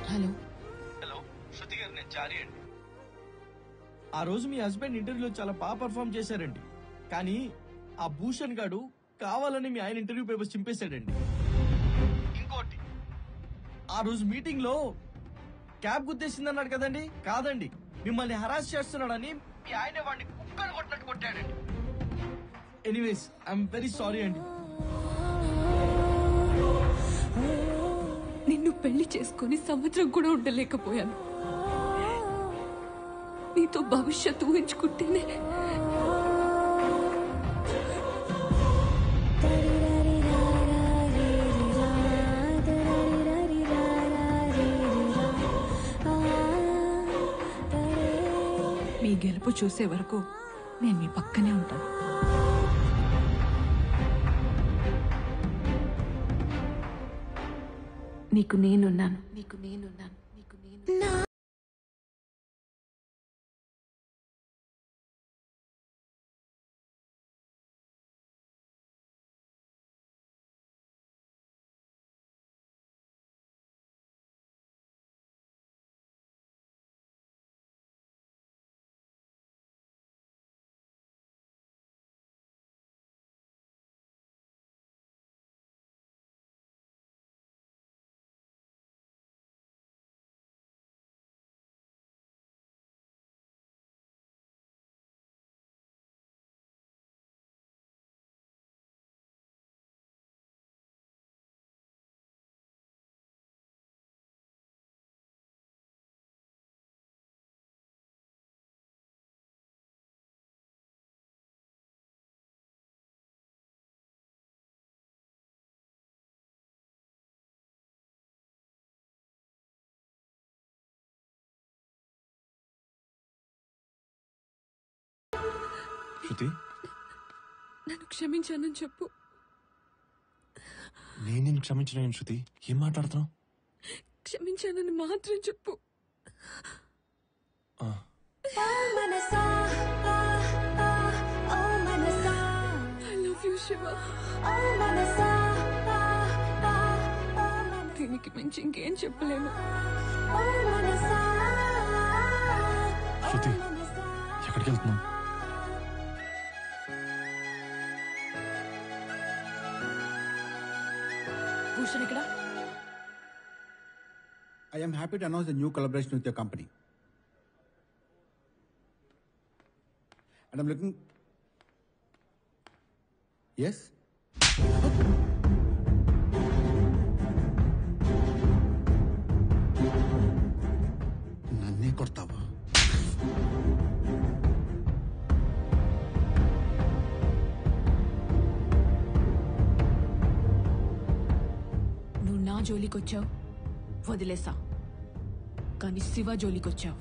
హలో హలో, శృతి గారు, నేను చారి అండి. ఆ రోజు మీ హస్బెండ్ ఇంటర్వ్యూలో చాలా బాగా పర్ఫామ్ చేశారండి. కానీ ఆ భూషణ్ గాడు కావాలని మీ ఆయన ఇంటర్వ్యూ పేపర్స్ చింపేశాడండి. ఇంకోటి, ఆ రోజు మీటింగ్ లో క్యాబ్ గుద్దేసిందన్నాడు కదండి. కాదండి, మిమ్మల్ని హరాస్ చేస్తున్నాడని మీ ఆయన వాడిని కుక్కను కొట్టినట్టు కొట్టాడండి. ఎనీవేస్ ఐఎమ్ వెరీ సారీ అండి. నిన్ను పెళ్లి చేసుకుని సంవత్సరం కూడా ఉండలేకపోయాను. నీతో భవిష్యత్తు ఊహించుకుంటేనే మీ గెలుపు చూసే వరకు నేను మీ పక్కనే ఉంటాను. నీకు నేనున్నాను. శృతి, నన్ను క్షమించానని చెప్పు. నేను నిన్ను క్షమించిన శృతి, ఏం మాట్లాడుతున్నావు? క్షమించానని మాత్రం చెప్పు. I love you, Shiva. దీనికి మించి ఇంకేం చెప్పలేను. శృతి, ఎక్కడికి వెళ్తున్నావు? భూషణ్ ఇక్కడ. I am happy to announce a new collaboration with your company. And I'm looking... Yes? నన్నే కొడతావా? నువ్వు నా జోలికొచ్చావు, వదిలేసా. కానీ శివ జోలికొచ్చావు.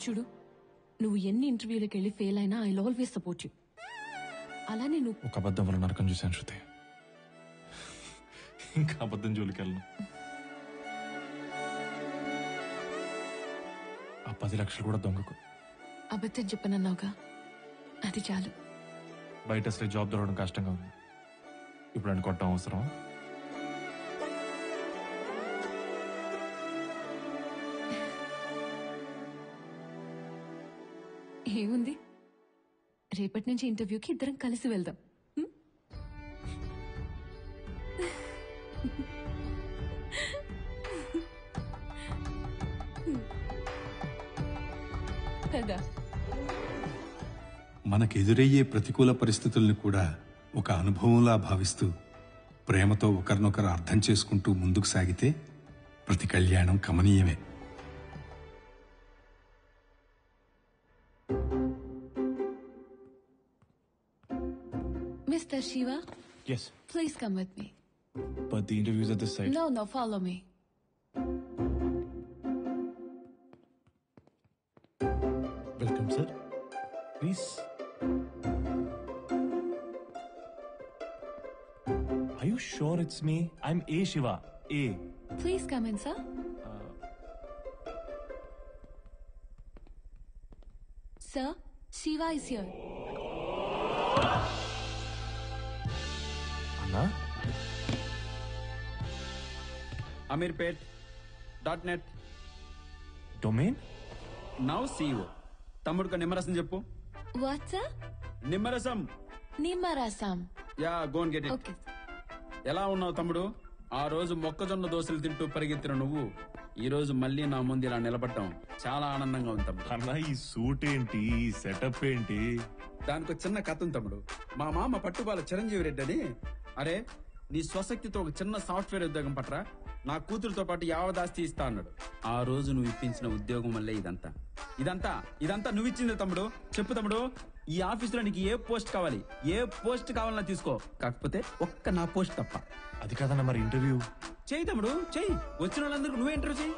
చూడు, నువ్వు ఎన్ని ఇంటర్వ్యూలకు వెళ్ళి ఫెయిల్ అయినా ఐ ఆల్వేస్ సపోర్ట్ యూ. అలానే నువ్వు ఒక అబద్ధం వల్ల నరకం చూశాను శృతి. ఇంకా అబద్ధం జోలికి వెళ్ళను. ఆ 10 లక్షలు కూడా దొంగకు. అబద్ధం చెప్పనన్నావుగా, అది చాలు. బయట అసలే జాబ్ దొరకడం కష్టంగా ఉంది. ఇప్పుడు అని కొట్టడం అవసరం? ఏముంది, రేపటి నుంచి ఇంటర్వ్యూకి ఇద్దరం కలిసి వెళ్దాం. కదా. మనకెదురయ్యే ప్రతికూల పరిస్థితుల్ని కూడా ఒక అనుభవంలా భావిస్తూ ప్రేమతో ఒకరినొకరు అర్థం చేసుకుంటూ ముందుకు సాగితే ప్రతి కళ్యాణం కమనీయమే. Mr. Shiva? Yes. Please come with me. But the interviews at this site. No, follow me. Welcome, sir. Please. Are you sure it's me? I'm A. Shiva. A. Please come in, sir. Sir, Shiva is here. Anna? amirpet.net Domain? Now CEO. తమ్ముడుకు నిమ్మరసం చెప్పు. What, sir? నిమ్మరసం. Nimmarasam. Yeah, go and get it. Okay. ఎలా ఉన్నావు తమ్ముడు? ఆ రోజు మొక్కజొన్న దోశలు తింటూ పరిగెత్తిన నువ్వు ఈ రోజు మళ్ళీ నా ముందు ఇలా నిలబడటం చాలా ఆనందంగా ఉంది తమ్ముడు. అన్నా ఈ సూట్ ఏంటి, ఈ సెటప్ ఏంటి? దానికి ఒక చిన్న కథ ఉంది తమ్ముడు. మా మామ పట్టుబాల చిరంజీవి రెడ్డి అని, అరే నీ స్వశక్తితో ఒక చిన్న సాఫ్ట్వేర్ ఉద్యోగం పట్రా, నా కూతురుతో పాటు యావదాస్తి ఇస్తా అన్నాడు. ఆ రోజు నువ్వు ఇప్పించిన ఉద్యోగం వల్లే ఇదంతా ఇదంతా ఇదంతా నువ్వు ఇచ్చింది తమ్ముడు. చెప్పు తమ్ముడు, ఈ ఆఫీసులో నీకు ఏ పోస్ట్ కావాలి, ఏ పోస్ట్ కావాలన్నా తీసుకో, కాకపోతే ఒక్క నా పోస్ట్ తప్ప. అది కాదన్నా మరి ఇంటర్వ్యూ చెయ్యి తమ్ముడు, చెయ్యి. వచ్చిన వాళ్ళందరికీ నువ్వే ఇంటర్వ్యూ చెయ్యి.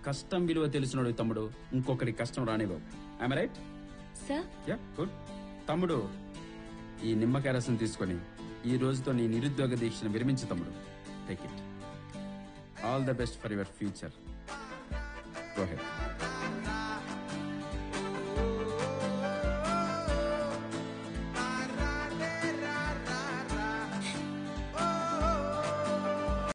కష్టం విలువ తెలిసినోడు తమ్ముడు, ఇంకొకటి కష్టం రానివ్వవు. I'm right? Sir yeah good. తమ్ముడు, ఈ నిమ్మకాయ రసం తీసుకొని ఈ రోజుతో నీ నిరుద్యోగ దీక్షను విరమించు తమ్ముడు. Take it. All the best for your future. Go head.